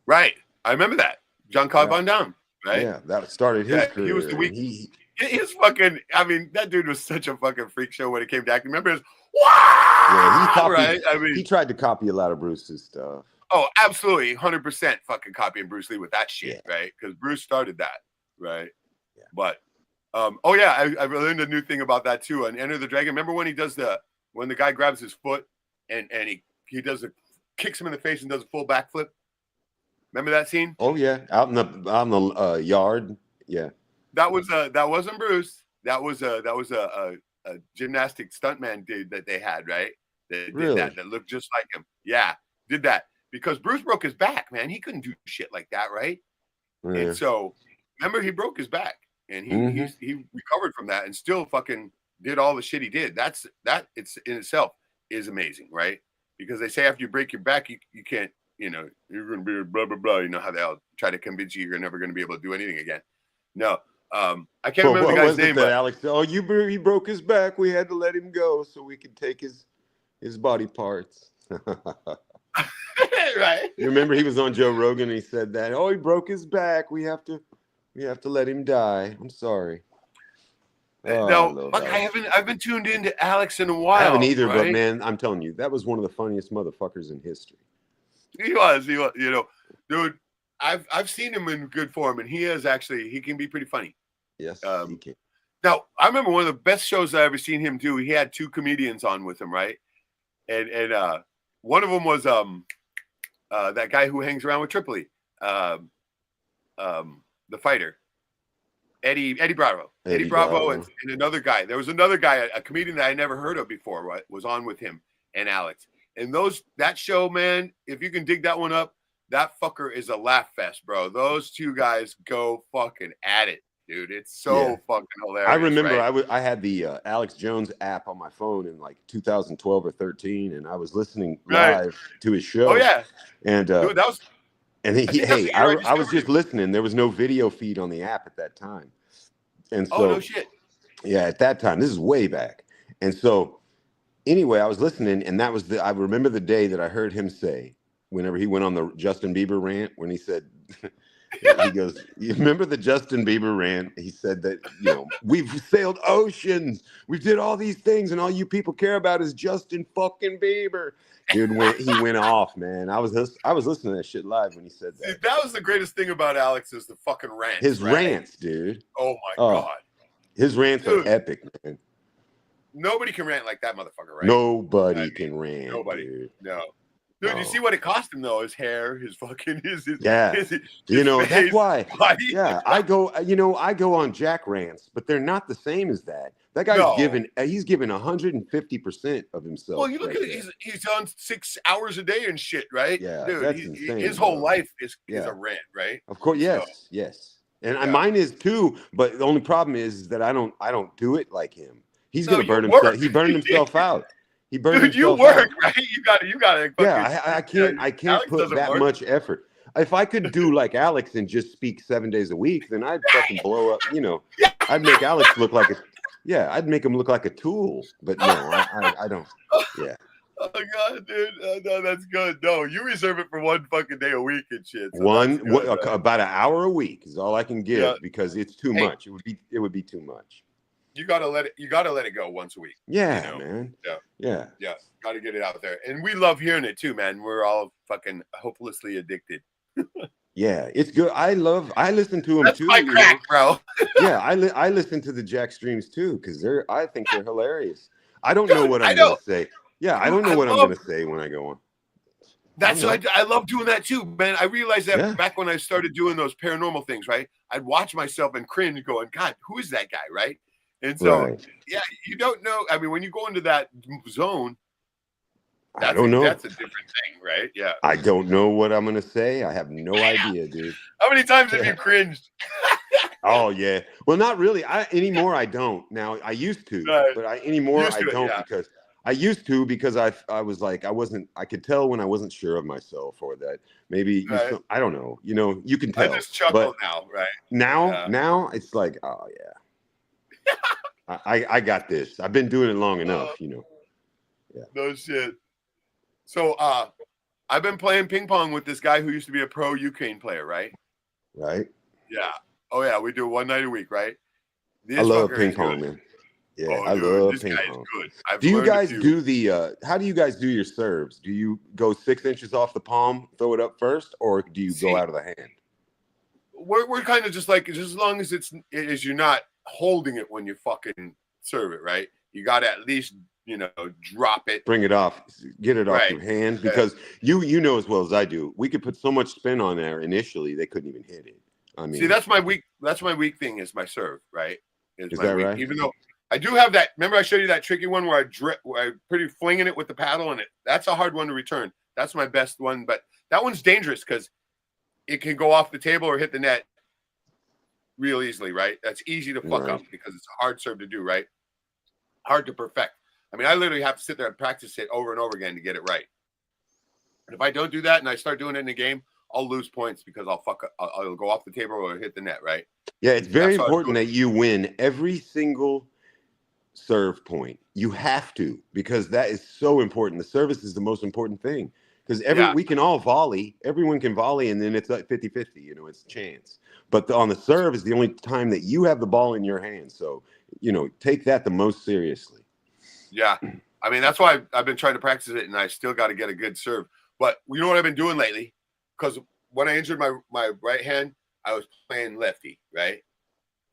Right, I remember that. Jean-Claude Van Damme, right? Yeah, that started his career. He was the weak. His fucking. I mean, that dude was such a fucking freak show when it came to acting. Remember his wow? Yeah, he copied. Right? I mean, he tried to copy a lot of Bruce's stuff. Oh, absolutely, 100% fucking copying Bruce Lee with that shit, right? Because Bruce started that, right? Yeah. But, oh yeah, I learned a new thing about that too. On Enter the Dragon, remember when he does when the guy grabs his foot and he does kicks him in the face and does a full backflip? Remember that scene? Oh yeah, out in the yard. Yeah. That wasn't Bruce. That was a gymnastic stuntman dude that they had, right? That did that looked just like him. Yeah, did that. Because Bruce broke his back, man. He couldn't do shit like that, right? Yeah. And so, remember, he broke his back, and he recovered from that, and still fucking did all the shit he did. That it's in itself is amazing, right? Because they say after you break your back, you can't, you're gonna be blah blah blah. You know how they'll try to convince you you're never gonna be able to do anything again. No, I can't remember the guy's name. But Alex, he broke his back. We had to let him go so we could take his body parts. Right. You remember he was on Joe Rogan and he said that, he broke his back. We have to let him die. I'm sorry. No, fuck, I haven't tuned into Alex in a while. I haven't either, right? But man, I'm telling you, that was one of the funniest motherfuckers in history. He was, dude. I've seen him in good form, and he can be pretty funny. Yes, he can. Now, I remember one of the best shows I ever seen him do. He had two comedians on with him, right? And one of them was that guy who hangs around with Tripoli, the fighter, Eddie Bravo. Eddie Bravo and another guy. There was another guy, a comedian that I never heard of before, right, was on with him and Alex. And that show, man, if you can dig that one up, that fucker is a laugh fest, bro. Those two guys go fucking at it, dude. It's so fucking hilarious. I remember right? I had the Alex Jones app on my phone in like 2012 or 13, and I was listening live to his show. Oh yeah, and dude, that was. And I was just listening. There was no video feed on the app at that time, and so no shit. Yeah, at that time, this is way back, and so anyway, I was listening, and I remember the day that I heard him say, whenever he went on the Justin Bieber rant, when he said, he goes, you remember the Justin Bieber rant? He said that, we've sailed oceans, we did all these things, and all you people care about is Justin fucking Bieber. Dude, he went off, man. I was listening to that shit live when he said that. Dude, that was the greatest thing about Alex is the fucking rants. His rants, dude. Oh my god. His rants are epic, man. Nobody can rant like that motherfucker, right? Nobody can rant. Nobody. Dude. No. Dude, you see what it cost him though? His hair, his fucking his face, that's why. Yeah, I go on Jack rants, but they're not the same as that. That guy's he's given 150% of himself. Well, you look at it, he's on 6 hours a day and shit, right? Yeah, dude, that's insane. His whole life is a rant, right? Of course, yes. And mine is too, but the only problem is that I don't do it like him. He's gonna burn himself. He burned himself out. He burned himself you work, out. right? You gotta. Yeah, I can't put that much effort. If I could do like Alex and just speak 7 days a week, then I'd fucking blow up. I'd make Alex look like I'd make him look like a tool. But no, I don't. Yeah. Oh god, dude, no, that's good. No, you reserve it for one fucking day a week and shit. So about an hour a week is all I can give because it's too much. It would be too much. You gotta let it go once a week. Yeah, man. Yeah. Gotta get it out there. And we love hearing it too, man. We're all fucking hopelessly addicted. Yeah, it's good. I listen to them That's too. My crack, bro. Yeah, I listen to the Jack streams too because I think they're hilarious. I don't know what I'm gonna say. Yeah, I don't know what I'm gonna say when I go on. That's what I love doing that too, man. I realized that Yeah. back when I started doing those paranormal things, right? I'd watch myself and cringe, going, "God, who is that guy?" Right? And so, Right. yeah, you don't know. I mean, when you go into that zone, I don't know. that's a different thing, right? Yeah. I don't know what I'm gonna say. I have no idea, dude. How many times have you cringed? Oh yeah. Well, not really. Anymore. I don't. Now I used to, Right. but anymore I don't yeah. because I used to because I was like I could tell when I wasn't sure of myself or that maybe Right. I don't know. You know, you can tell. I just chuckle but now, right? now it's like, oh yeah. I got this. I've been doing it long enough, you know. Yeah. No shit. So I've been playing ping pong with this guy who used to be a pro Ukraine player, right? Right. Yeah. Oh yeah, we do it one night a week, right? I love ping pong, man. Yeah, Oh, I dude, love this ping guy pong. is good. I've Do you learned a guys few. do the how do you guys do your serves? Do you go 6 inches off the palm, throw it up first, or do you go out of the hand? We're kind of just like, just as long as you're not holding it when you fucking serve it, right? You got to at least, drop it. Bring it off, get it off Right. your hand, because you know as well as I do, we could put so much spin on there initially they couldn't even hit it. I mean, see, that's my weak thing is my serve, right? Is that right? Even though I do have that. Remember, I showed you that tricky one where I pretty flinging it with the paddle, and that's a hard one to return. That's my best one, but that one's dangerous because it can go off the table or hit the net real easily, right? That's easy to fuck up because it's a hard serve to do, right? Hard to perfect. I mean, I literally have to sit there and practice it over and over again to get it right. And if I don't do that and I start doing it in the game, I'll lose points because I'll go off the table or hit the net, right? Yeah, it's very important that you win every single serve point. You have to, because that is so important. The service is the most important thing, because we can all volley. Everyone can volley, and then it's like 50-50, it's a chance. But on the serve is the only time that you have the ball in your hand. So, take that the most seriously. Yeah. I mean, that's why I've been trying to practice it, and I still got to get a good serve. But you know what I've been doing lately? Because when I injured my right hand, I was playing lefty, right?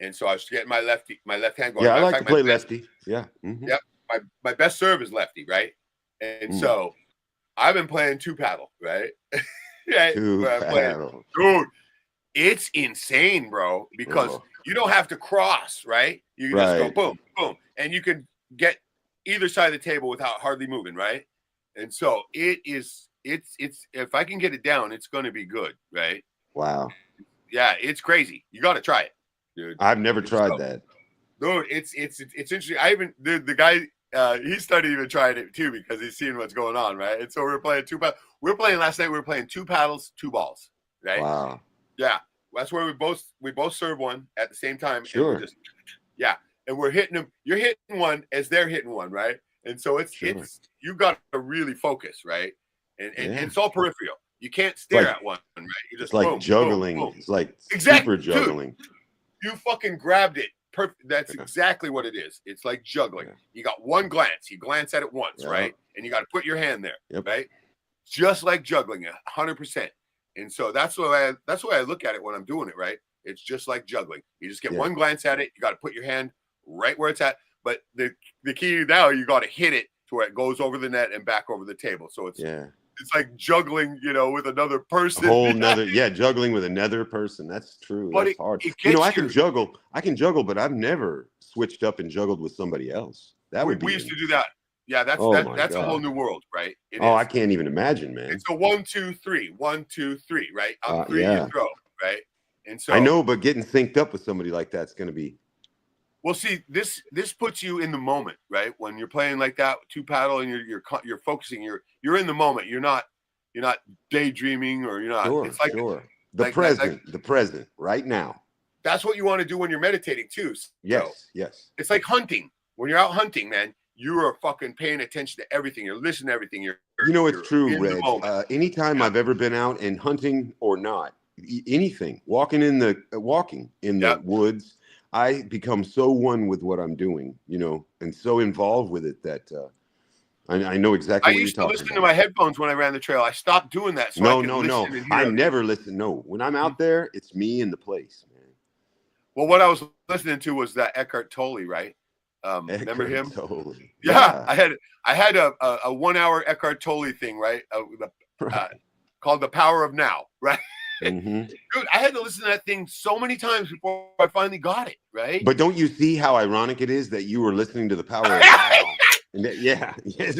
And so I was getting my left hand going. Yeah, I like to play lefty. Yeah. Mm-hmm. Yep. My best serve is lefty, right? And so I've been playing two paddle, right? Two paddle. Dude, it's insane, bro, because you don't have to cross, right? You can just go boom, boom, and you can get either side of the table without hardly moving, right? And so it's if I can get it down, it's going to be good, right? Wow. Yeah, it's crazy. You got to try it, dude. I've never tried that. Dude, it's interesting. The guy he started even trying it too because he's seeing what's going on, right? And so we were playing last night. We were playing two paddles, two balls, right? Wow. Yeah, that's where we both serve one at the same time. Sure. And and we're hitting them. You're hitting one as they're hitting one, right? And so it's you got to really focus, right? And it's all peripheral. You can't stare at one, right? You just like boom, juggling. Boom, boom. It's like exactly. super juggling. Dude, you fucking grabbed it. Perfect. That's exactly what it is. It's like juggling. You got one glance. You glance at it once, right? And you got to put your hand there, right? Just like juggling, 100%. And so that's the way I look at it when I'm doing it, right? It's just like juggling. You just get one glance at it. You got to put your hand right where it's at. But the key now, you got to hit it to where it goes over the net and back over the table. So it's like juggling, with another person. A whole nother, juggling with another person. That's true. But that's hard. I can juggle, but I've never switched up and juggled with somebody else. We used to do that. Yeah, that's a whole new world, right? I can't even imagine, man. It's a 1, 2, 3, 1, 2, 3, right? Up 3, you throw, right? And so I know, but getting synced up with somebody like that's going to be. Well, see, this puts you in the moment, right? When you're playing like that, two paddle, and you're focusing, you're in the moment. You're not daydreaming, or you're not. Sure, it's like the present, right now. That's what you want to do when you're meditating too. Yes. It's like hunting. When you're out hunting, man, you are fucking paying attention to everything. You're listening to everything. It's true, Reg. Anytime I've ever been out and hunting or not, anything, walking in the woods, I become so one with what I'm doing, and so involved with it that I know exactly what you're talking about. I used to listen to my headphones when I ran the trail. I stopped doing that. So No. I never listen. No, when I'm out there, it's me and the place, man. Well, what I was listening to was that Eckhart Tolle, right? Remember him? Tolle. Yeah, I had a 1 hour Eckhart Tolle thing, right? Called The Power of Now, right? Mm-hmm. Dude, I had to listen to that thing so many times before I finally got it, right? But don't you see how ironic it is that you were listening to The Power of Now? And that,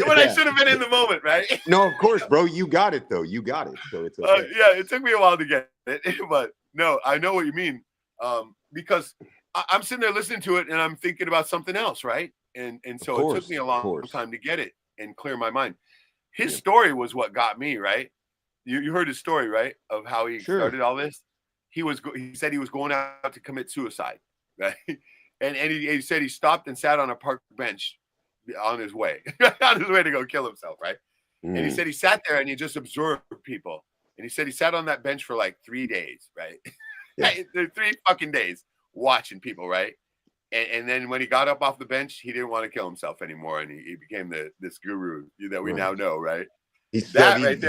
When I should have been in the moment, right? No, of course, bro. You got it though. You got it. So it's okay. Yeah, it took me a while to get it, but no, I know what you mean. Because I'm sitting there listening to it and I'm thinking about something else, right? And so it took me a long time to get it and clear my mind. His story was what got me, right? You heard his story, right? Of how he started all this. He said he was going out to commit suicide, right? And he said he stopped and sat on a park bench on his way to go kill himself, right? And he said he sat there and he just observed people. And he said he sat on that bench for like 3 days, right? Yeah. 3 fucking days watching people, right? And then when he got up off the bench, he didn't want to kill himself anymore, and he became this guru that we now know, right? He studied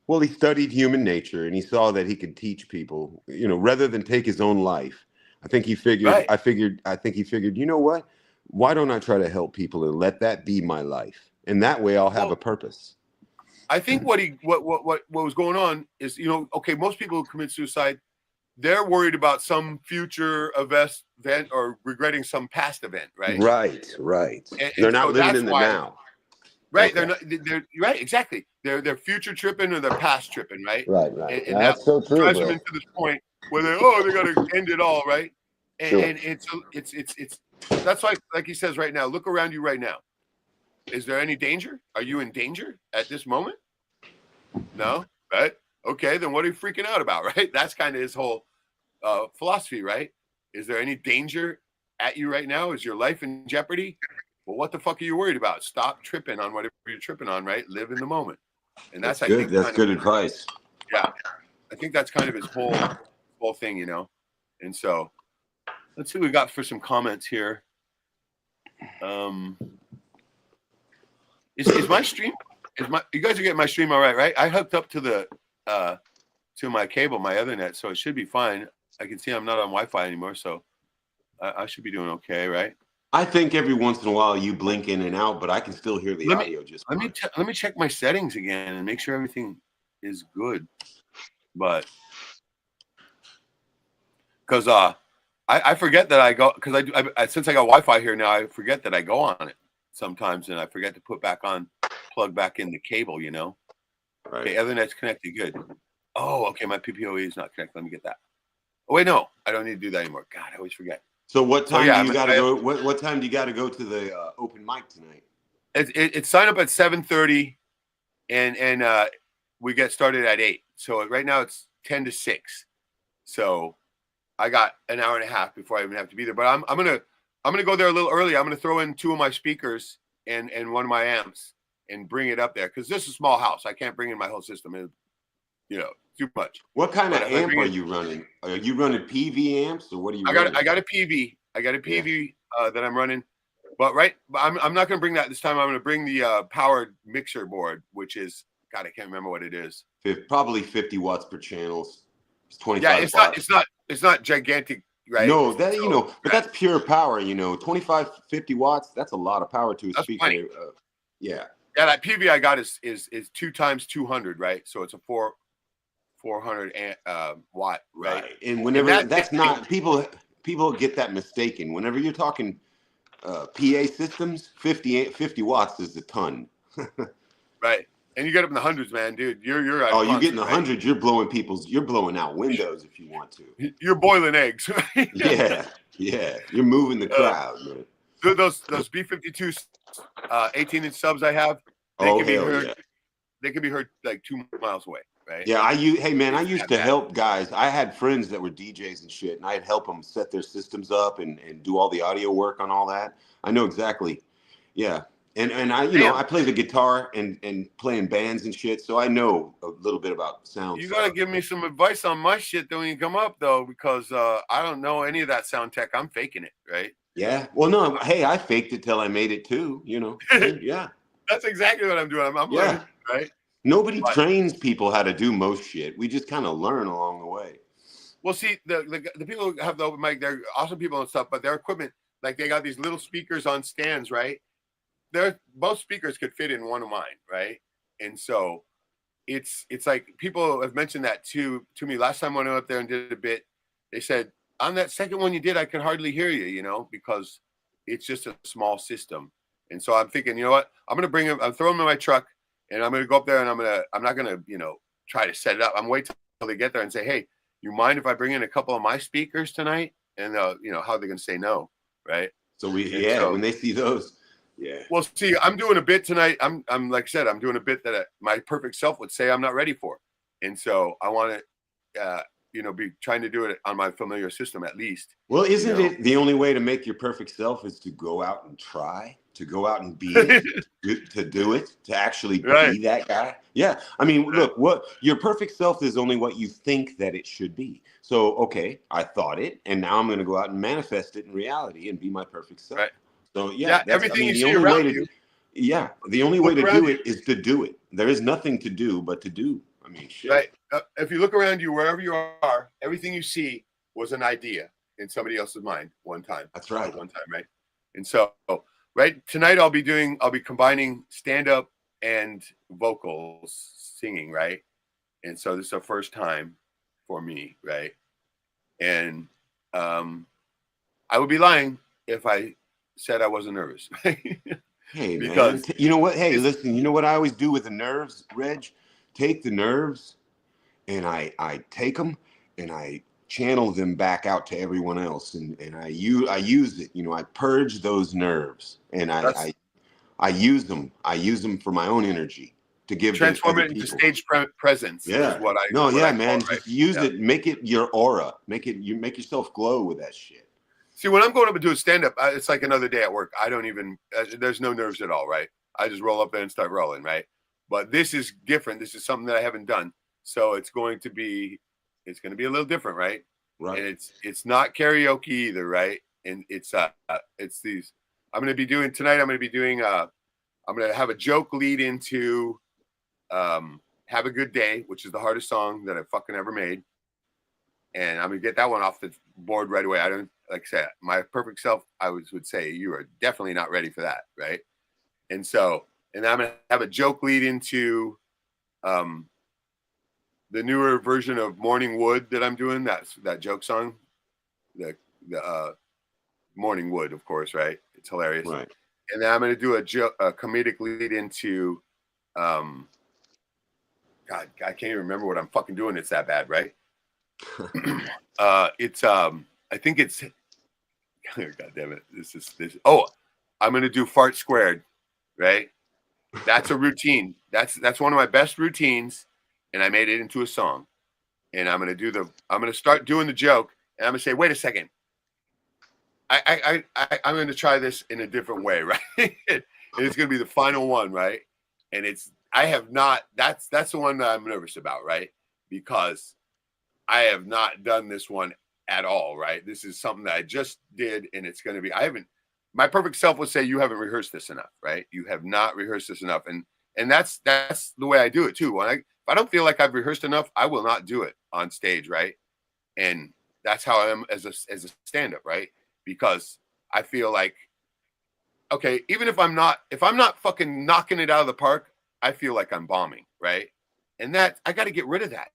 he studied human nature, and he saw that he could teach people, rather than take his own life. I think he figured. Right. I think he figured. You know what? Why don't I try to help people and let that be my life, and that way I'll have a purpose. I think what was going on is, okay, most people who commit suicide, they're worried about some future event or regretting some past event, right? Right. And they're not living in the now. Right. Okay. They're right. Exactly. They're future tripping or they're past tripping, right? Right. And that's so true. Drives them into this point where they got to end it all, right? And it's that's like he says right now. Look around you right now. Is there any danger? Are you in danger at this moment? No, right? Okay, then what are you freaking out about, right? That's kind of his whole philosophy, right? Is there any danger at you right now? Is your life in jeopardy? Well, what the fuck are you worried about? Stop tripping on whatever you're tripping on, right? Live in the moment. And that's good. I think, that's good advice. Yeah. I think that's kind of his whole thing, And so let's see what we got for some comments here. Is my stream? You guys are getting my stream all right? I hooked up to the to my cable, my Ethernet, so it should be fine. I can see I'm not on Wi-Fi anymore, so I should be doing okay, right? I think every once in a while you blink in and out, but I can still hear the audio just fine. Let me check my settings again and make sure everything is good. But because I forget that I go, because I since I got Wi-Fi here now, I forget that I go on it sometimes, and I forget to plug back in the cable, Right. Okay, Ethernet's connected, good. Oh, okay, my PPOE is not connected. Let me get that. Oh wait, no, I don't need to do that anymore. God, I always forget. So what time do you got to go? What time do you got to go to the open mic tonight? It's sign up at 7:30, and we get started at 8. So right now it's 10 to 6. So I got an hour and a half before I even have to be there. But I'm gonna go there a little early. I'm gonna throw in 2 of my speakers and one of my amps and bring it up there, because this is a small house. I can't bring in my whole system. Too much. What kind of amp are you running? Are you running PV amps, or what are you running? I got a PV. I got a PV that I'm running. But I'm not going to bring that this time. I'm going to bring the powered mixer board, which is, God, I can't remember what it is. Probably 50 watts per channel. It's 25 watts. It's not gigantic, right? No, but that's pure power, 25, 50 watts, that's a lot of power to a speaker. Yeah, that PV I got is 2 times 200, right? So it's a 400 watt, right? And whenever that's not, people get that mistaken. Whenever you're talking PA systems, 50 watts is a ton. Right. And you get up in the hundreds, man, dude. You're you get in the hundreds. You're blowing out windows if you want to. You're boiling eggs. Right? Yeah. You're moving the crowd, man. Those B-52 18-inch subs I have, they can be heard. They can be heard like 2 miles away, right? Yeah, I used to help guys. I had friends that were DJs and shit, and I'd help them set their systems up and do all the audio work on all that. I know exactly. Yeah. And I play the guitar and play in bands and shit, so I know a little bit about sound. You gotta give me some advice on my shit when you come up, though, because I don't know any of that sound tech. I'm faking it, right? Yeah. Well, no. Hey, I faked it till I made it too. Yeah. That's exactly what I'm doing. I'm learning, right? Nobody trains people how to do most shit. We just kind of learn along the way. Well, see, the people who have the open mic, they're awesome people and stuff, but their equipment, like they got these little speakers on stands, right? Both speakers could fit in one of mine, right? And so it's like people have mentioned that to me. Last time when I went up there and did a bit, they said on that second one you did, I could hardly hear you, you know, because it's just a small system. And so I'm thinking, you know what, I'm gonna bring him, I'm throwing him in my truck, and I'm gonna go up there, and I'm not gonna, you know, try to set it up. I'm waiting till they get there and say, hey, you mind if I bring in a couple of my speakers tonight? And you know, how are they gonna say no, right? So So when they see those, yeah. Well, see, I'm doing a bit tonight. I'm like I said, I'm doing a bit that my perfect self would say I'm not ready for, and so I want to, you know, be trying to do it on my familiar system at least. Well, isn't you know? it the only way to make your perfect self is to go out and try, to go out and be it, to do it, to actually be that guy? Yeah. I mean, look, what your perfect self is only what you think that it should be. So, okay, I thought it, and now I'm going to go out and manifest it in reality and be my perfect self. Right. So yeah, that's, everything I mean, you the see only way around to you. Yeah, the only way to around do it is to do it. There is nothing to do but to do. I mean, shit. Right. If you look around you, wherever you are, everything you see was an idea in somebody else's mind one time. That's right. One time, right? And so, right tonight, I'll be combining stand up and vocals, singing, right? And so this is the first time for me, right? And I would be lying if I said I wasn't nervous. Hey, because man, you know what? Hey, listen, you know what I always do with the nerves, Reg? Take the nerves and I take them and I channel them back out to everyone else. And I use it, you know, I purge those nerves and I use them. I use them for my own energy to give to transform other it into people. stage presence. Yeah. Is what I No, what yeah, I man. call it, right? Just use it, make it your aura. Make yourself glow with that shit. See, when I'm going up and doing stand-up, it's like another day at work. I don't even, there's no nerves at all, right? I just roll up there and start rolling, right? But this is different. This is something that I haven't done. So it's going to be a little different, right? Right. And it's not karaoke either, right? And it's these, I'm going to be doing, I'm going to have a joke lead into Have a Good Day, which is the hardest song that I've fucking ever made. And I'm going to get that one off the board right away. I don't, like I said, my perfect self, I would say you are definitely not ready for that, right? And so, and I'm going to have a joke lead into the newer version of Morning Wood that I'm doing. That's that joke song, the Morning Wood, of course, right? It's hilarious. Right. And then I'm going to do a comedic lead into, God, I can't even remember what I'm fucking doing. It's that bad, right? I think it's God damn it. This. Oh, I'm gonna do Fart Squared, right? That's a routine. That's one of my best routines, and I made it into a song. And I'm gonna start doing the joke, and I'm gonna say, wait a second. I'm gonna try this in a different way, right? And it's gonna be the final one, right? And that's the one that I'm nervous about, right? Because I have not done this one at all, right? This is something that I just did, and it's going to be, my perfect self would say, you haven't rehearsed this enough, right? You have not rehearsed this enough. And that's the way I do it too. If I don't feel like I've rehearsed enough, I will not do it on stage, right? And that's how I am as a stand-up, right? Because I feel like, okay, even if I'm not fucking knocking it out of the park, I feel like I'm bombing, right? And that, I got to get rid of that.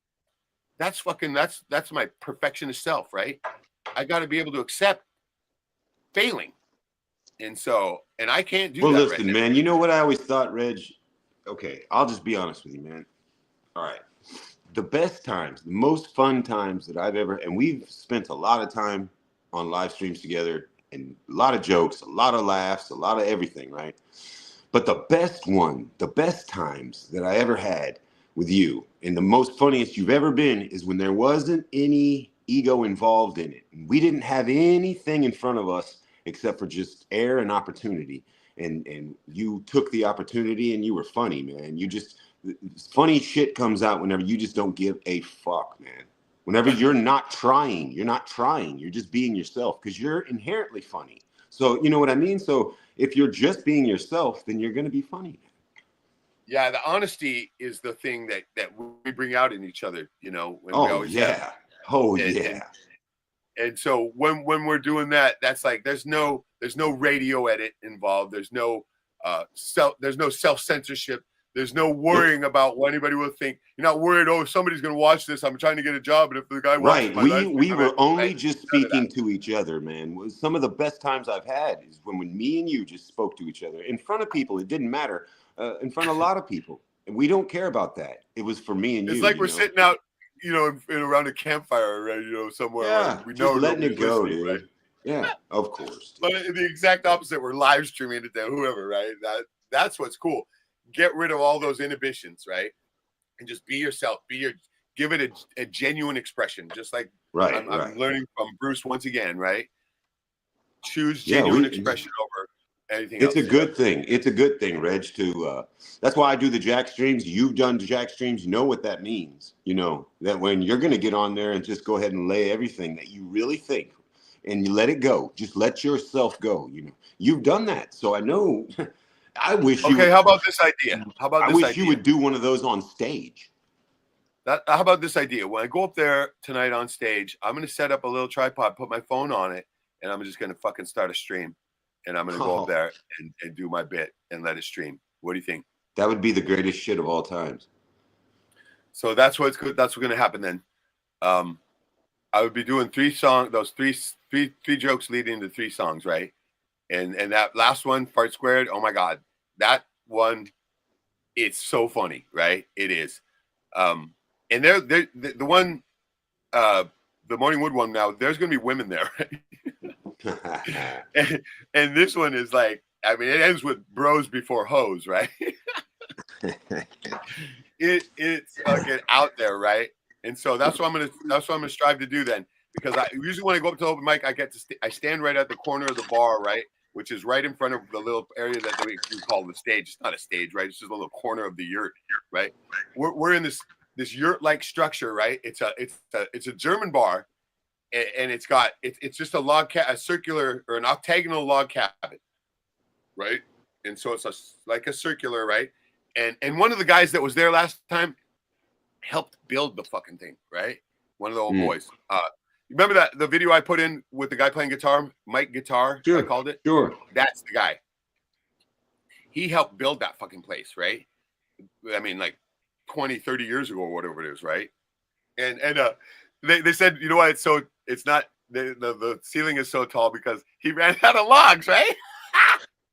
That's my perfectionist self, right? I got to be able to accept failing. And I can't do that. Well, listen, right, man, you know what I always thought, Reg? Okay, I'll just be honest with you, man. All right. The best times, the most fun times that I've ever, and we've spent a lot of time on live streams together and a lot of jokes, a lot of laughs, a lot of everything, right? But the best times that I ever had with you and the most funniest you've ever been is when there wasn't any ego involved in it. We didn't have anything in front of us except for just air and opportunity. And you took the opportunity and you were funny, man. Funny shit comes out whenever you just don't give a fuck, man. Whenever you're not trying, you're just being yourself because you're inherently funny. So you know what I mean? So if you're just being yourself, then you're going to be funny. Yeah, the honesty is the thing that we bring out in each other, you know. When we always yeah. Have. And so when we're doing that, that's like there's no There's no radio edit involved. There's no self-censorship. There's no worrying about what anybody will think. You're not worried, oh, somebody's going to watch this. I'm trying to get a job. And if the guy watches my live we were only right? just speaking to each other, man. Some of the best times I've had is when me and you just spoke to each other in front of people. It didn't matter. In front of a lot of people. And we don't care about that. It was for me and you. It's like we're sitting out, around a campfire, right? Somewhere. Yeah, We know just letting it go, dude. Right? Yeah, of course. But the exact opposite, we're live streaming it to whoever, right? That's what's cool. Get rid of all those inhibitions, right? And just be yourself. Give it a genuine expression, just like I'm learning from Bruce once again, right? Choose genuine expression over anything else. It's a good thing. It's a good thing, Reg, that's why I do the Jack streams. You've done the Jack streams. You know what that means. You know that when you're going to get on there and just go ahead and lay everything that you really think and you let it go, just let yourself go. You've done that. So I know. I wish you. Okay, how about this idea? I wish you would do one of those on stage. How about this idea? When I go up there tonight on stage, I'm going to set up a little tripod, put my phone on it, and I'm just going to fucking start a stream. And I'm going to go up there and do my bit and let it stream. What do you think? That would be the greatest shit of all times. So that's what's good. That's what's going to happen then. I would be doing three jokes leading to 3 songs, right? And that last one, Fart Squared, oh my God, that one, it's so funny, right? It is. And the one, the Morning Wood one now, there's going to be women there, right? and this one is like, I mean, it ends with bros before hoes, right? It's fucking out there, right? And so that's what I'm gonna strive to do then, because I usually when I go up to open mic, I stand right at the corner of the bar, right, which is right in front of the little area that we call the stage. It's not a stage, right? It's just a little corner of the yurt, right? We're in this yurt-like structure, right? It's a German bar, and it's just a circular or an octagonal log cabin, right? And so it's like a circular, right? And one of the guys that was there last time helped build the fucking thing, right? One of the old boys. You remember the video I put in with the guy playing guitar, Mike Guitar, sure, I called it? Sure. That's the guy. He helped build that fucking place, right? I mean, like 20, 30 years ago or whatever it is, right? And they said, you know what? It's not, the ceiling is so tall because he ran out of logs, right?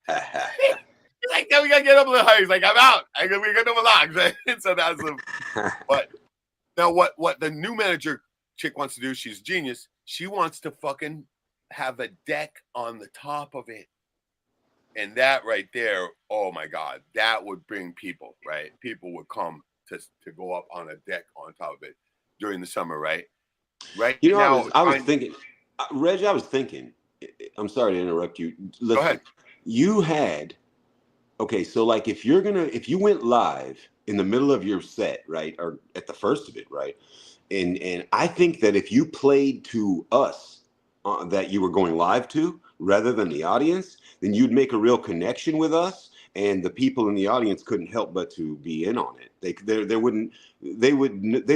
He's like, yeah, we gotta get up a little higher. He's like, I'm out. We got no more logs, right? And so that's but now what the new manager chick wants to do, she's genius. She wants to fucking have a deck on the top of it. And that right there, oh my God, that would bring people, right? People would come to go up on a deck on top of it during the summer, right? Right. You know, now, I was thinking, Reg, I'm sorry to interrupt you. Listen, go ahead. You had, okay, so like if you went live in the middle of your set, right, or at the first of it, right, and I think that if you played to us that you were going live to rather than the audience, then you'd make a real connection with us, and the people in the audience couldn't help but to be in on it. They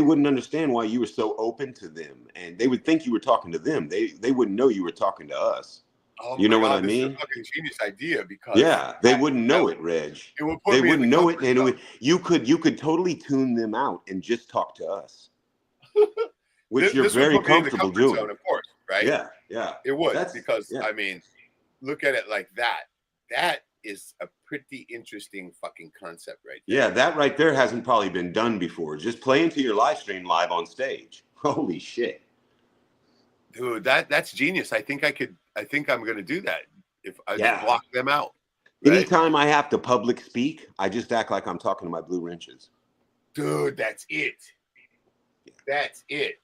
wouldn't understand why you were so open to them, and they would think you were talking to them. They wouldn't know you were talking to us. Oh you know God, what I mean? This is a fucking genius idea because they wouldn't know it, Reg. They wouldn't know it, and you could totally tune them out and just talk to us, which you're very comfortable doing, zone, of course, right? Yeah. It would because I mean, look at it like that. That is a pretty interesting fucking concept, right there. Yeah, that right there hasn't probably been done before. Just playing to your live stream live on stage. Holy shit, dude, that's genius. I think I'm gonna do that if I just block them out. Right? Anytime I have to public speak, I just act like I'm talking to my blue wrenches. Dude, that's it. That's it.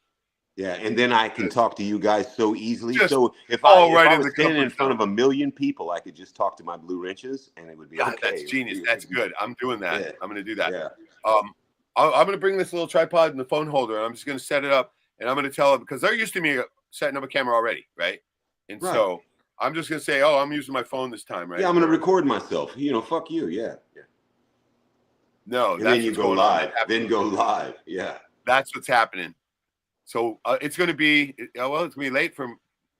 Yeah, and then I can talk to you guys so easily. So if I was standing in front of 1 million people, I could just talk to my blue wrenches, and it would be okay. That's genius. That's good. I'm doing that. Yeah. I'm going to do that. Yeah. I'm going to bring this little tripod and the phone holder, and I'm just going to set it up, and I'm going to tell them, because they're used to me setting up a camera already, right? And so I'm just going to say, oh, I'm using my phone this time, right? Yeah, I'm going to record myself. Fuck you. Yeah. No, and then you go live. Then go live. Yeah. That's what's happening. So it's going to be, it's going to be late for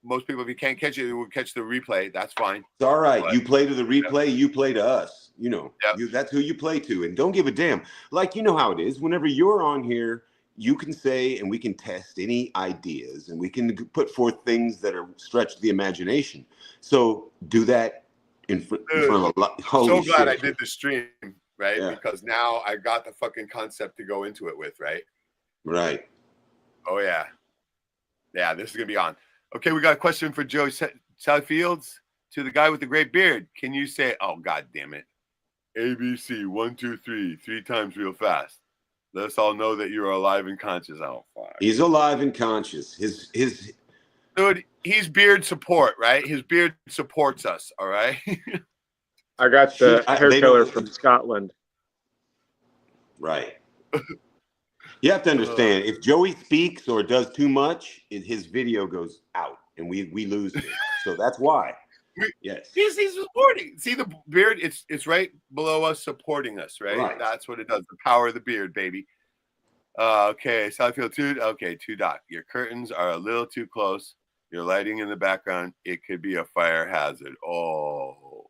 most people, if you can't catch it, will catch the replay. That's fine. It's all right. But, you play to the replay, you play to us. You know, Yep. that's who you play to. And don't give a damn. Like, you know how it is. Whenever you're on here, you can say and we can test any ideas and we can put forth things that are stretch the imagination. So do that in front of a lot. Holy so glad shit. I did the stream, right? Yeah. Because now I got the fucking concept to go into it with, right? Right. Oh, yeah. Yeah, this is going to be on. Okay, we got a question for Joey Southfields. To the guy with the great beard, can you say, oh, God damn it, ABC, 1, 2, 3, 3 times real fast? Let us all know that you're alive and conscious. Oh, fuck. He's alive and conscious. His Dude, he's beard support, right? His beard supports us, all right? I got the hair they color don't- from Scotland. Right. You have to understand, if Joey speaks or does too much, his video goes out and we lose him. So that's why. Yes. He's supporting. See the beard? It's right below us, supporting us, right? Right. That's what it does. The power of the beard, baby. Okay, Southfield 2. Okay, 2 Doc. Your curtains are a little too close. Your lighting in the background, it could be a fire hazard. Oh,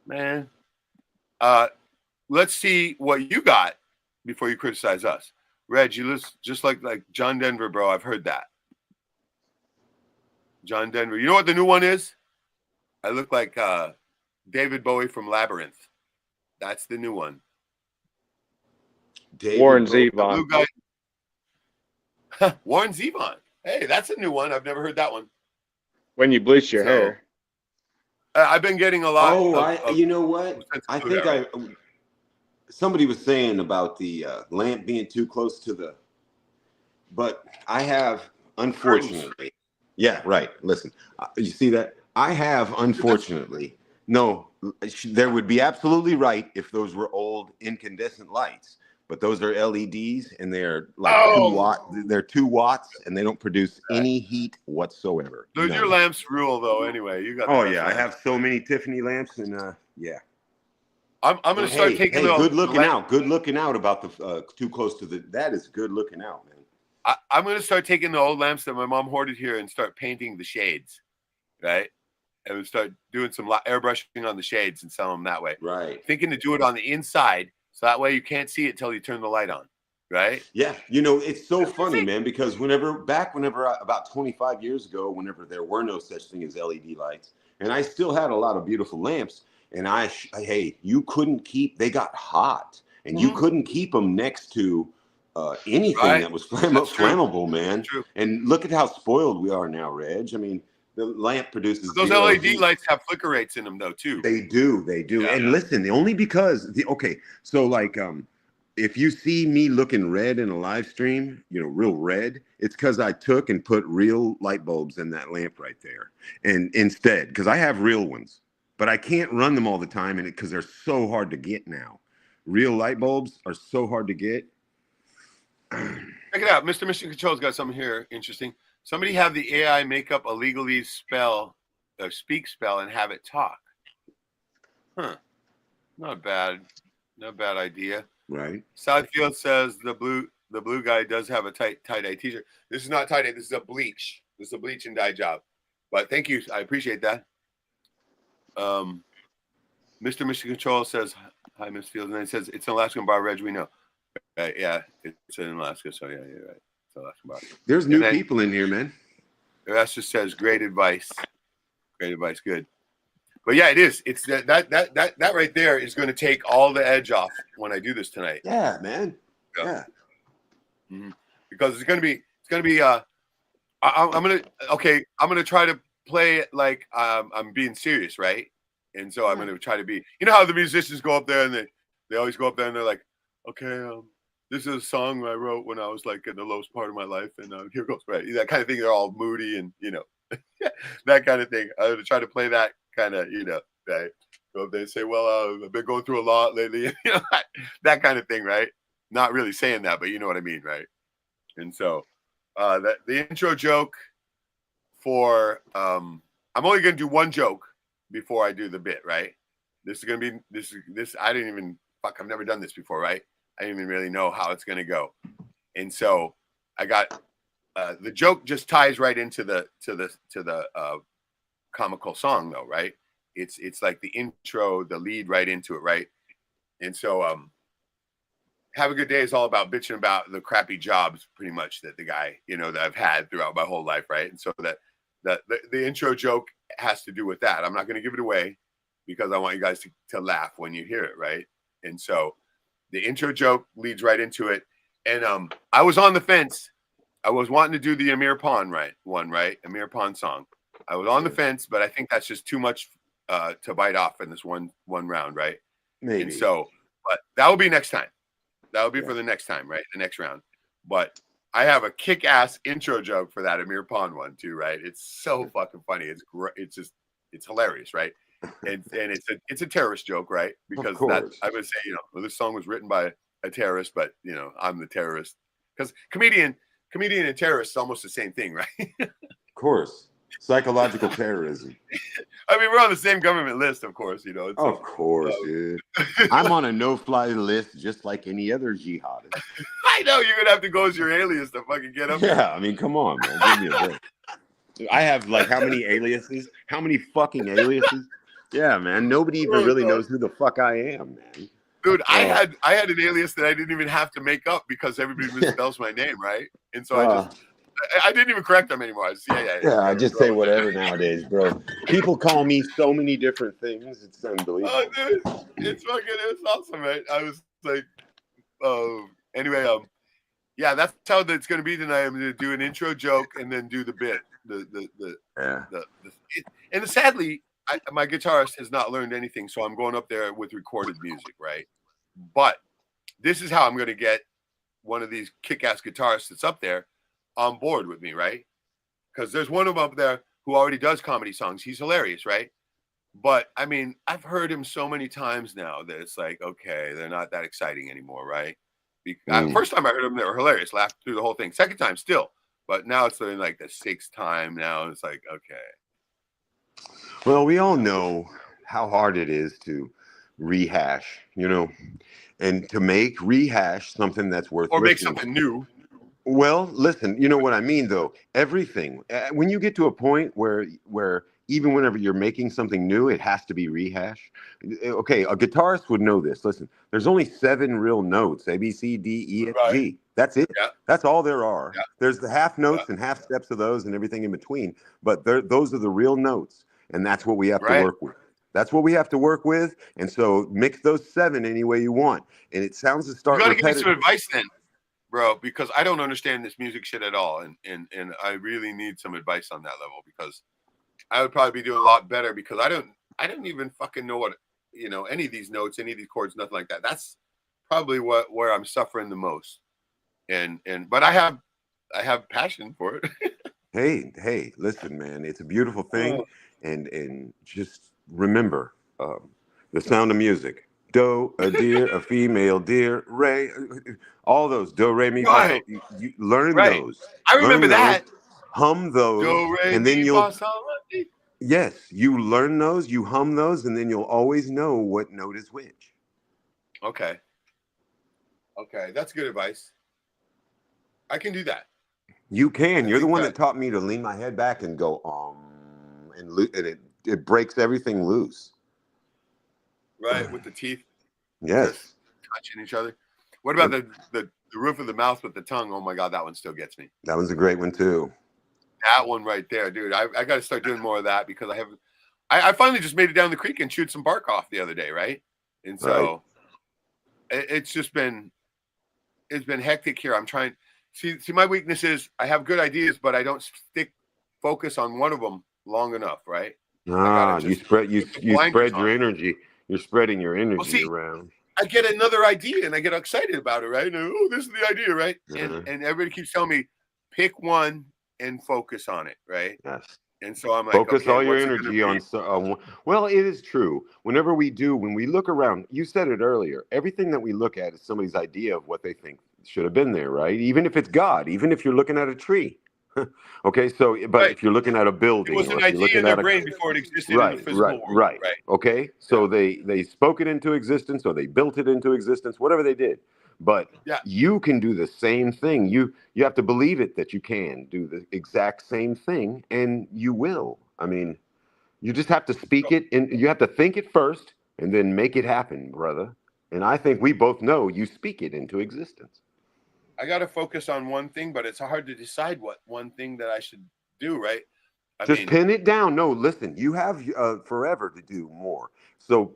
man. Let's see what you got before you criticize us. Reg, you look just like John Denver, bro. I've heard that. John Denver. You know what the new one is? I look like David Bowie from Labyrinth. That's the new one. Warren Blue Zevon. guy. Warren Zevon. Hey, that's a new one. I've never heard that one. When you bleach your hair. I've been getting a lot. Oh, you know what? I think somebody was saying about the lamp being too close to the, but I have, unfortunately, yeah, right. Listen, you see that? I have, unfortunately, no, there would be absolutely right if those were old incandescent lights, but those are LEDs and they're like 2 watts. They're 2 watts and they don't produce any heat whatsoever. Those your lamps rule though. Anyway, you got. Oh yeah, I have so many Tiffany lamps and yeah. I'm going to start taking. Hey, good looking out. Good looking out about the too close to the. That is good looking out, man. I'm going to start taking the old lamps that my mom hoarded here and start painting the shades, right? And we start doing some airbrushing on the shades and selling them that way. Right. Thinking to do it on the inside, so that way you can't see it till you turn the light on, right? Yeah, you know it's so funny, man, because whenever about 25 years ago, whenever there were no such thing as LED lights, and I still had a lot of beautiful lamps, and hey, you couldn't keep. They got hot, and you couldn't keep them next to anything that was flammable, man. And look at how spoiled we are now, Reg. I mean, the lamp produces those LED lights have flicker rates in them, though, too. They do. Yeah. And listen, only because so like if you see me looking red in a live stream, you know, real red, it's because I took and put real light bulbs in that lamp right there, and instead, because I have real ones. But I can't run them all the time because they're so hard to get now. Real light bulbs are so hard to get. Check it out. Mr. Mission Control's got something here interesting. Somebody have the AI make up a legalese spell or speak spell and have it talk. Huh. Not bad. Not bad idea. Right. Southfield says the blue guy does have a tie-dye t-shirt. This is not tie-dye. This is a bleach. This is a bleach and dye job. But thank you. I appreciate that. Mr. Mission Control says, hi, Miss Fields. And he says, it's an Alaskan bar, Reg, we know. Yeah, it's in Alaska, so yeah, you're right. It's an Alaskan bar. There's new people in here, man. That just says, great advice. Great advice, good. But yeah, it is. It's that right there is going to take all the edge off when I do this tonight. Yeah, man. Yeah. Mm-hmm. Because it's going to be, I'm going to try to play it like I'm being serious, right? And so I'm going to try to be, you know how the musicians go up there and they always go up there and they're like, okay, this is a song I wrote when I was like in the lowest part of my life, and here goes, right? That kind of thing. They're all moody and, you know, that kind of thing. I'm going to try to play that kind of, you know, right? So they say, well, I've been going through a lot lately, you know, that kind of thing, right? Not really saying that, but you know what I mean, right? And so the intro joke for I'm only going to do one joke before I do the bit, right? This is going to be this. I didn't even I've never done this before, right? I didn't even really know how it's going to go. And so I got the joke just ties right into the comical song though, right? It's like the intro, the lead right into it, right? And so Have a Good Day is all about bitching about the crappy jobs pretty much that the guy, that I've had throughout my whole life, right? And so that the intro joke has to do with that. I'm not going to give it away because I want you guys to laugh when you hear it, right? And so the intro joke leads right into it. And I was on the fence. I was wanting to do the Amir Khan one, right? Amir Khan song. I was on the fence, but I think that's just too much to bite off in this one round, right? Maybe. And so, but that will be next time. That will be for the next time, right? The next round. But I have a kick-ass intro joke for that Amir Khan one too, right? It's so fucking funny. It's great. It's hilarious, right? And it's a terrorist joke, right? Because that I would say, this song was written by a terrorist, but I'm the terrorist. Because comedian and terrorist is almost the same thing, right? Of course. Psychological terrorism. I mean, we're on the same government list, of course, Of course, dude. I'm on a no-fly list just like any other jihadist. I know you're gonna have to go as your alias to fucking get up. Yeah, I mean, come on, man. Give me a break. I have like how many aliases? How many fucking aliases? Yeah, man. Nobody even really knows who the fuck I am, man. Dude, I had an alias that I didn't even have to make up because everybody misspells my name, right? And so I didn't even correct them anymore. I just say whatever nowadays, bro. People call me so many different things. It's unbelievable. Oh, dude, it's awesome, right? I was like, anyway, yeah, that's how it's going to be tonight. I'm going to do an intro joke and then do the bit. And sadly, my guitarist has not learned anything, so I'm going up there with recorded music, right? But this is how I'm going to get one of these kick-ass guitarists that's up there on board with me, right? Because there's one of them up there who already does comedy songs. He's hilarious, right? But I mean, I've heard him so many times now that it's like, okay, they're not that exciting anymore, right? First time I heard them, they were hilarious, laughed through the whole thing. Second time, still, but now it's like the sixth time. Now it's like, okay. Well, we all know how hard it is to rehash, and to rehash something that's worth or make listening something new. Well, listen, you know what I mean, though. Everything. When you get to a point where even whenever you're making something new, it has to be rehashed. Okay, a guitarist would know this. Listen, there's only 7 real notes: A, B, C, D, E, F, G. That's it. Yeah. That's all there are. Yeah. There's the half notes and half steps of those and everything in between. But those are the real notes, and that's what we have to work with. That's what we have to work with. And so mix those 7 any way you want. And it sounds to start. You got to give me some advice then, bro, because I don't understand this music shit at all, and I really need some advice on that level because I would probably be doing a lot better because I don't even fucking know what any of these notes, any of these chords, nothing like that. That's probably where I'm suffering the most, but I have passion for it. Hey, listen, man, it's a beautiful thing, and just remember the sound of music. Do, a deer, a female deer, re, all those do, re, mi, fa. You learn those. I remember that. Hum those, do, re, and then mi, you'll. fa, Yes, you learn those, you hum those, and then you'll always know what note is which. Okay, that's good advice. I can do that. You can. You're the one that taught me to lean my head back and go and it breaks everything loose. Right, with the teeth. Yes. Touching each other. What about the roof of the mouth with the tongue? Oh my God, that one still gets me. That one's a great one too. That one right there, dude. I got to start doing more of that because I finally just made it down the creek and chewed some bark off the other day, right? And so it's been hectic here. I'm trying. See, my weakness is I have good ideas, but I don't focus on one of them long enough, right? You spread your energy. You're spreading your energy around. I get another idea and I get excited about it, right? And, this is the idea, right? And everybody keeps telling me, pick one and focus on it, right? Yes. And so I'm like, focus all your energy on. Well, it is true. When we look around, you said it earlier. Everything that we look at is somebody's idea of what they think should have been there, right? Even if it's God, even if you're looking at a tree, Okay, so but Right. if you're looking at a It building, was or an if you're idea in looking their at a brain before it existed in the physical world. right. Right. Okay, so they spoke it into existence, or they built it into existence, whatever they did. But Yeah. you can do the same thing. You have to believe it that you can do the exact same thing, and you will. I mean, you just have to speak it, and you have to think it first, and then make it happen, brother. And I think we both know you speak it into existence. I got to focus on one thing, but it's hard to decide what one thing that I should do, right? I Just mean, pin it down. No, listen, you have forever to do more. So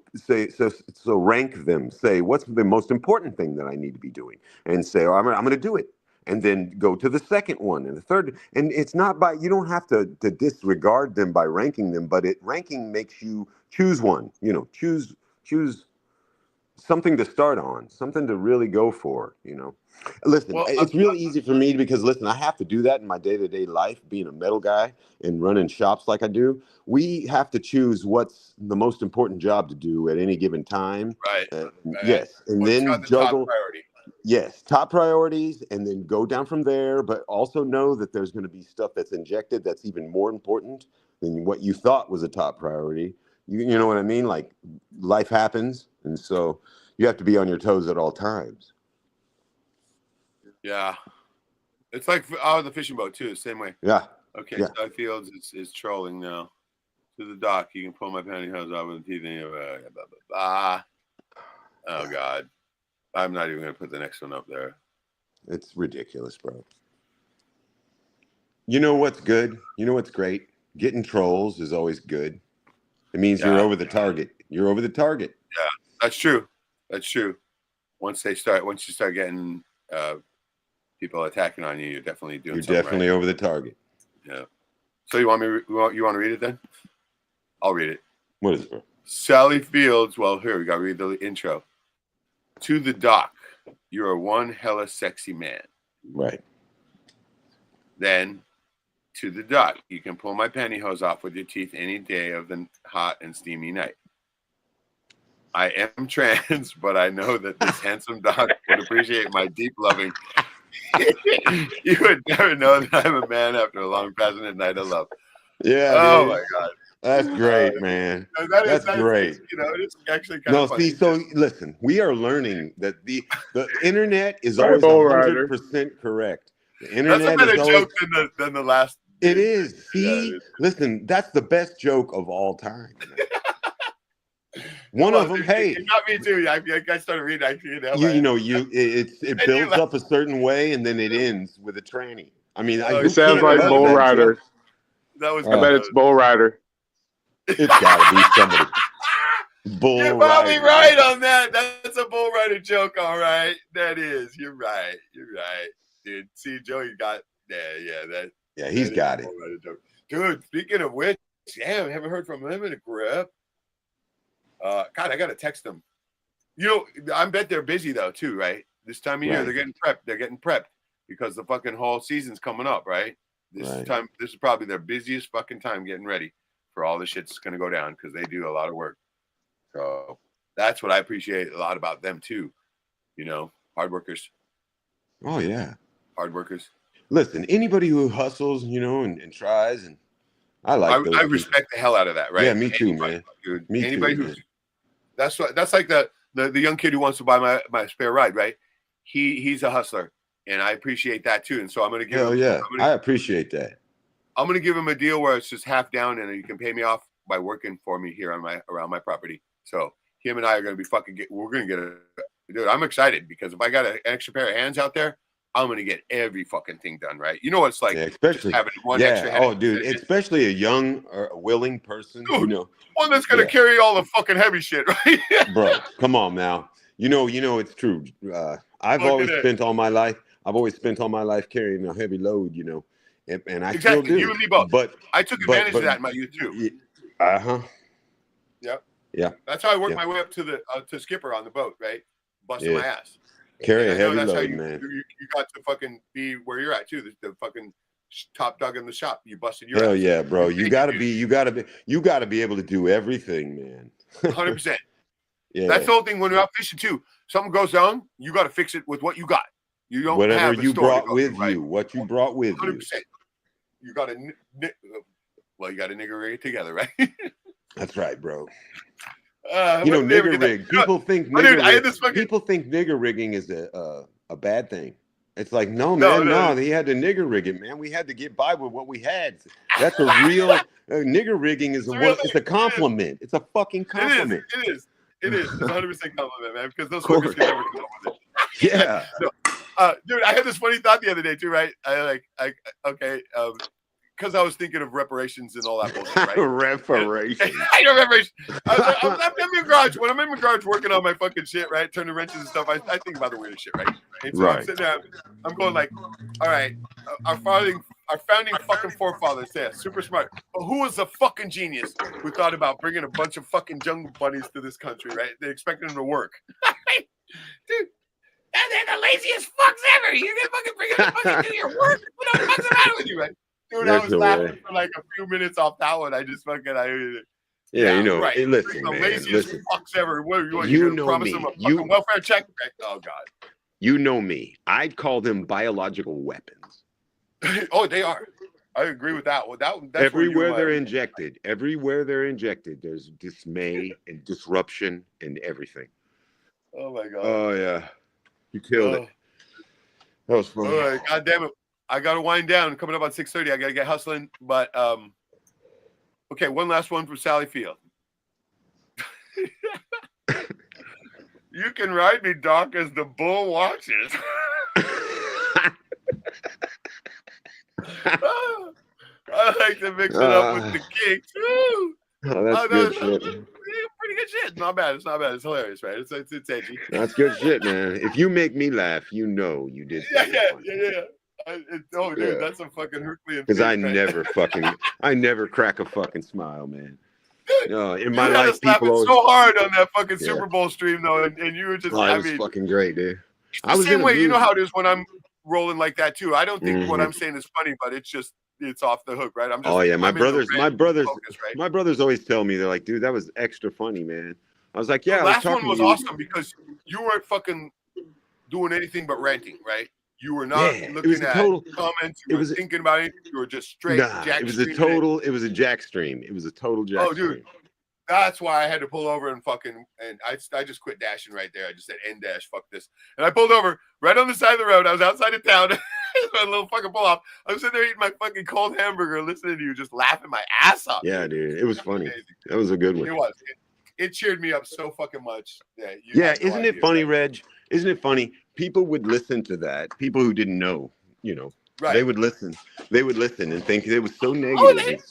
so rank them. Say what's the most important thing that I need to be doing, and say, oh, I'm going to do it, and then go to the second one and the third. And it's not by, you don't have to disregard them by ranking them, but ranking makes you choose one. You know, choose something to start on, something to really go for. You know. Listen, well, it's really easy for me because, listen, I have to do that in my day-to-day life, being a metal guy and running shops like I do. We have to choose what's the most important job to do at any given time. right. Yes, and What's then got the top juggle. priority? Yes, top priorities, and then go down from there. But also know that there's going to be stuff that's injected that's even more important than what you thought was a top priority. You know what I mean? Like, life happens, and so you have to be on your toes at all times. Yeah. It's like out of the fishing boat too, same way. Yeah. Okay, Yeah. Sky Fields is trolling now. To the dock, you can pull my pantyhose off with the teeth in your blah, blah, blah. Oh God. I'm not even gonna put the next one up there. It's ridiculous, bro. You know what's good? You know what's great? Getting trolls is always good. It means you're over the target. You're over the target. Yeah, that's true. That's true. Once you start getting people attacking on you, you're definitely doing something definitely right. over the target. Yeah. So you want to read it then? I'll read it. What is it, bro? Sally Fields. Well, here we got to read the intro. To the dock, you're one hella sexy man. Right. Then, to the dock, you can pull my pantyhose off with your teeth any day of the hot and steamy night. I am trans, but I know that this handsome doc would appreciate my deep loving. You would never know that I'm a man after a long passionate night of love. Yeah. Oh dude. my God. That's great, man. That's great. It's actually kind of funny. See, so listen, we are learning that the internet is Sorry, always Bull Rider. 100% correct. The That's internet a better is always, joke than the last. it is. See, Yeah, listen, that's the best joke of all time. One of them, hey, it got me too. I started reading. it builds up a certain way and then it ends with a tranny. I mean, It sounds like Bull Rider. That was. I bet it's Bull Rider. It's got to be somebody. Bull You're probably Rider. right on that. That's a Bull Rider joke, all right. That is. You're right. You're right, dude. See, Joey got that. Yeah, he's got it. Dude, speaking of which, damn, haven't heard from him in a grip. God, I gotta text them. You know, I bet they're busy though too, right? This time of year, they're getting prepped. They're getting prepped because the fucking whole season's coming up, right? This is probably their busiest fucking time getting ready for all the shit's gonna go down because they do a lot of work. So that's what I appreciate a lot about them too. You know, hard workers. Oh yeah, hard workers. Listen, anybody who hustles, you know, and tries, and I respect the hell out of that, right? Yeah, me too, man. Dude. Me Anybody too. who's that's like the young kid who wants to buy my spare ride, right? He's a hustler, and I appreciate that too. And so I'm gonna give him, I appreciate that. I'm gonna give him a deal where it's just half down, and you can pay me off by working for me here around my property. So him and I are gonna be we're gonna get dude. I'm excited because if I got an extra pair of hands out there, I'm gonna get every fucking thing done right. You know what it's like, especially having one extra hand. Oh, dude, especially a young or a willing person, dude, you know, one that's gonna carry all the fucking heavy shit, right? Bro, come on now. You know, it's true. I've always spent all my life carrying a heavy load, you know, and I still do. You and me both. But I took advantage of that in my youth too. Yep. Yeah. That's how I worked my way up to skipper on the boat, right? Busting my ass. Carry a heavy that's load, how man. You got to fucking be where you're at too. The fucking top dog in the shop. You busted your ass. Hell yeah, bro. You gotta be able to do everything, man. 100%. Yeah. That's the whole thing when you're out fishing too. Something goes down, you got to fix it with what you got. You don't whatever have you brought with you, what you brought with 100%. you got to nigger rig it together, right? That's right, bro. What You know, did they ever nigger get that? rig. People think Oh, dude, nigger I had rig. this fucking People think nigger rigging is a bad thing. It's like, no, no, man, no. no. He had to nigger rig it, man. We had to get by with what we had. That's a real nigger rigging is It's a a real what? It's a thing. compliment. It's a fucking It compliment. is. It is. It's 100% compliment, man. Because those Of course. fuckers can never come up with it. Yeah. No, dude, I had this funny thought the other day too, right? Because I was thinking of reparations and all that bullshit, right? Reparations. I know reparations. I'm in my garage. When I'm in my garage working on my fucking shit, right? Turning wrenches and stuff, I think about the weirdest shit, right? And so I'm Right. sitting there, I'm going like, all right, our founding fucking forefathers, yeah, super smart. But who was the fucking genius who thought about bringing a bunch of fucking jungle bunnies to this country, right? They expected them to work. Dude. And they're the laziest fucks ever. You're gonna fucking bring them to fucking do your work. What the fuck's the matter with you, right? Dude, I was laughing for like a few minutes off that one. I just fucking Yeah, you know. right. Hey, listen, the man. laziest Listen. fucks ever. What you You gonna know promise me. them a fucking welfare check? Right? Oh god. You know me. I'd call them biological weapons. Oh, they are. I agree with that one. That's everywhere they're injected. Everywhere they're injected, there's dismay and disruption and everything. Oh my god. Oh yeah. You killed it. That was fun. All right, god damn it. I gotta wind down. Coming up on 6:30. I gotta get hustling. But okay, one last one from Sally Field. You can ride me, Doc, as the bull watches. I like to mix it up with the kicks. Woo! Oh, that's good shit. Pretty good shit. Not bad. It's not bad. It's hilarious, right? It's edgy. That's good shit, man. If you make me laugh, you know you did. Dude, that's a fucking Herculean. Because I never crack a fucking smile, man. No, in my life, people always so hard on that fucking Super Bowl stream though, and you were just. I mean, fucking great, dude. I was the same way. You know how it is when I'm rolling like that too. I don't think what I'm saying is funny, but it's off the hook, right? I'm just. My brothers always tell me, they're like, dude, that was extra funny, man. I was like, yeah. The last one was awesome because you weren't fucking doing anything but ranting, right? You were not looking at comments. You were thinking about it. You were just straight. It was a total. It was a jack stream. It was a total jack stream. Dude, that's why I had to pull over and I just quit dashing right there. I just said end dash. Fuck this. And I pulled over right on the side of the road. I was outside of town. A little fucking pull off. I was sitting there eating my fucking cold hamburger, listening to you, just laughing my ass off. Yeah, dude, it was funny. Amazing. That was a good one. It was. It cheered me up so fucking much. Isn't it funny, Reg? Isn't it funny? People would listen to that. People who didn't know, they would listen. They would listen and think it was so negative.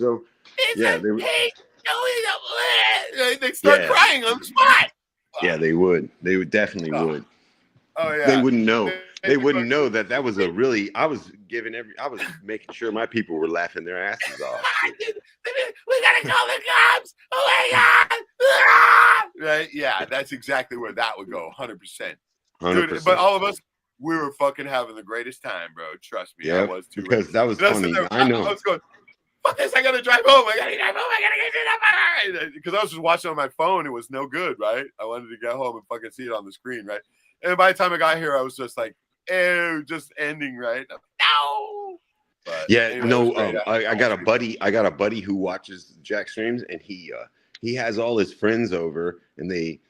They start crying on the spot. Yeah, they would. They would definitely would. Oh yeah. They wouldn't know. They wouldn't know that was a really. I was making sure my people were laughing their asses off. We gotta call the cops! Oh my god! Right? Yeah, that's exactly where that would go. 100%. Dude, but all of us, we were fucking having the greatest time, bro. Trust me, I was too. Because that was funny. I know. I was going, fuck this! I gotta drive home. I gotta get to the because I was just watching on my phone. It was no good, right? I wanted to get home and fucking see it on the screen, right? And by the time I got here, I was just like, just ending, right? No. But anyway, I got a buddy. I got a buddy who watches Jack streams, and he has all his friends over, and they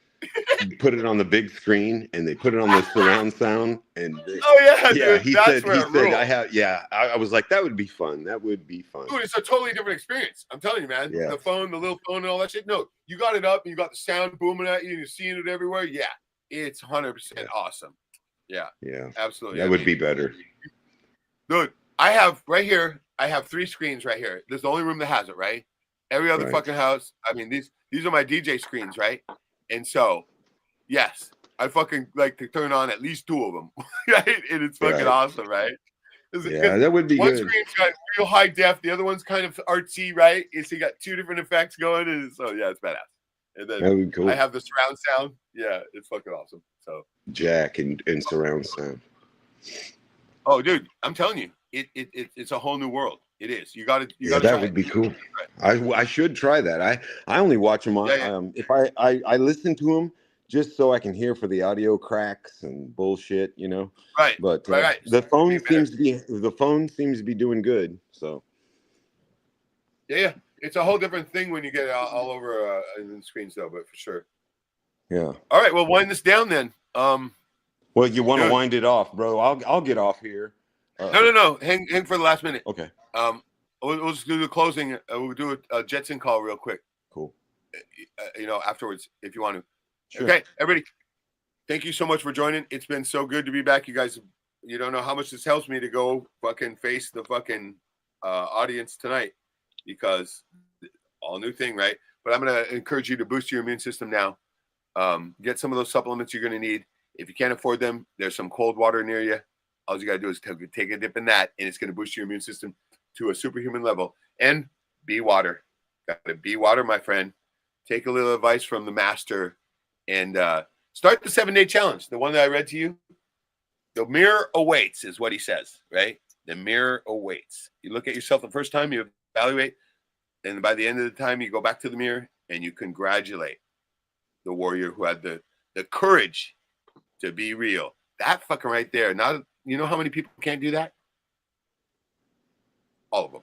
put it on the big screen, and they put it on the surround sound. And dude, he said I was like, that would be fun. That would be fun. Dude, it's a totally different experience. I'm telling you, man. Yeah. The phone, the little phone, and all that shit. No, you got it up, and you got the sound booming at you, and you're seeing it everywhere. Yeah, it's 100% awesome. Yeah, absolutely. That would be better. Dude, I have 3 screens right here. This is the only room that has it, right? Every other fucking house. I mean, these are my DJ screens, right? And so, yes, I fucking like to turn on at least 2 of them, right? And it's fucking awesome, right? That would be one good. One screen's got real high def, the other one's kind of artsy, right? So you got 2 different effects going, and so it's badass. And then that would be cool. I have the surround sound. Yeah, it's fucking awesome. So Jack and surround sound. Oh, dude, I'm telling you, it's a whole new world. It is. You got to. That would be cool. I should try that. I only watch them on. If I listen to them just so I can hear for the audio cracks and bullshit, Right. But right. the phone seems to be doing good. So Yeah. It's a whole different thing when you get all over in the screens, though. But for sure. Yeah. All right. Well, wind this down then. Well, you want to Dude. wind it off, bro? I'll get off here. No. Hang for the last minute. Okay. We'll just do the closing. We'll do a Jetson call real quick. Cool. Afterwards, if you want to. Sure. Okay, everybody. Thank you so much for joining. It's been so good to be back. You guys, you don't know how much this helps me to go fucking face the fucking audience tonight, because all new thing, right? But I'm going to encourage you to boost your immune system now. Get some of those supplements you're going to need. If you can't afford them, there's some cold water near you. All you got to do is take a dip in that, and it's going to boost your immune system to a superhuman level. And be water. Got to be water, my friend. Take a little advice from the master and start the 7-day challenge. The one that I read to you. The mirror awaits is what he says, right? The mirror awaits. You look at yourself the first time, you evaluate, and by the end of the time, you go back to the mirror and you congratulate the warrior who had the courage to be real. That fucking right there. Now, you know how many people can't do that? All of them.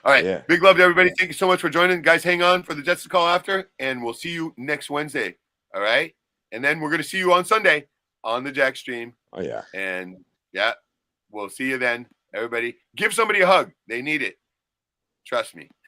All right. Yeah. Big love to everybody. Thank you so much for joining. Guys, hang on for the Jetson call after, and we'll see you next Wednesday. All right. And then we're going to see you on Sunday on the Jack stream. Oh, yeah. And yeah, we'll see you then. Everybody, give somebody a hug. They need it. Trust me.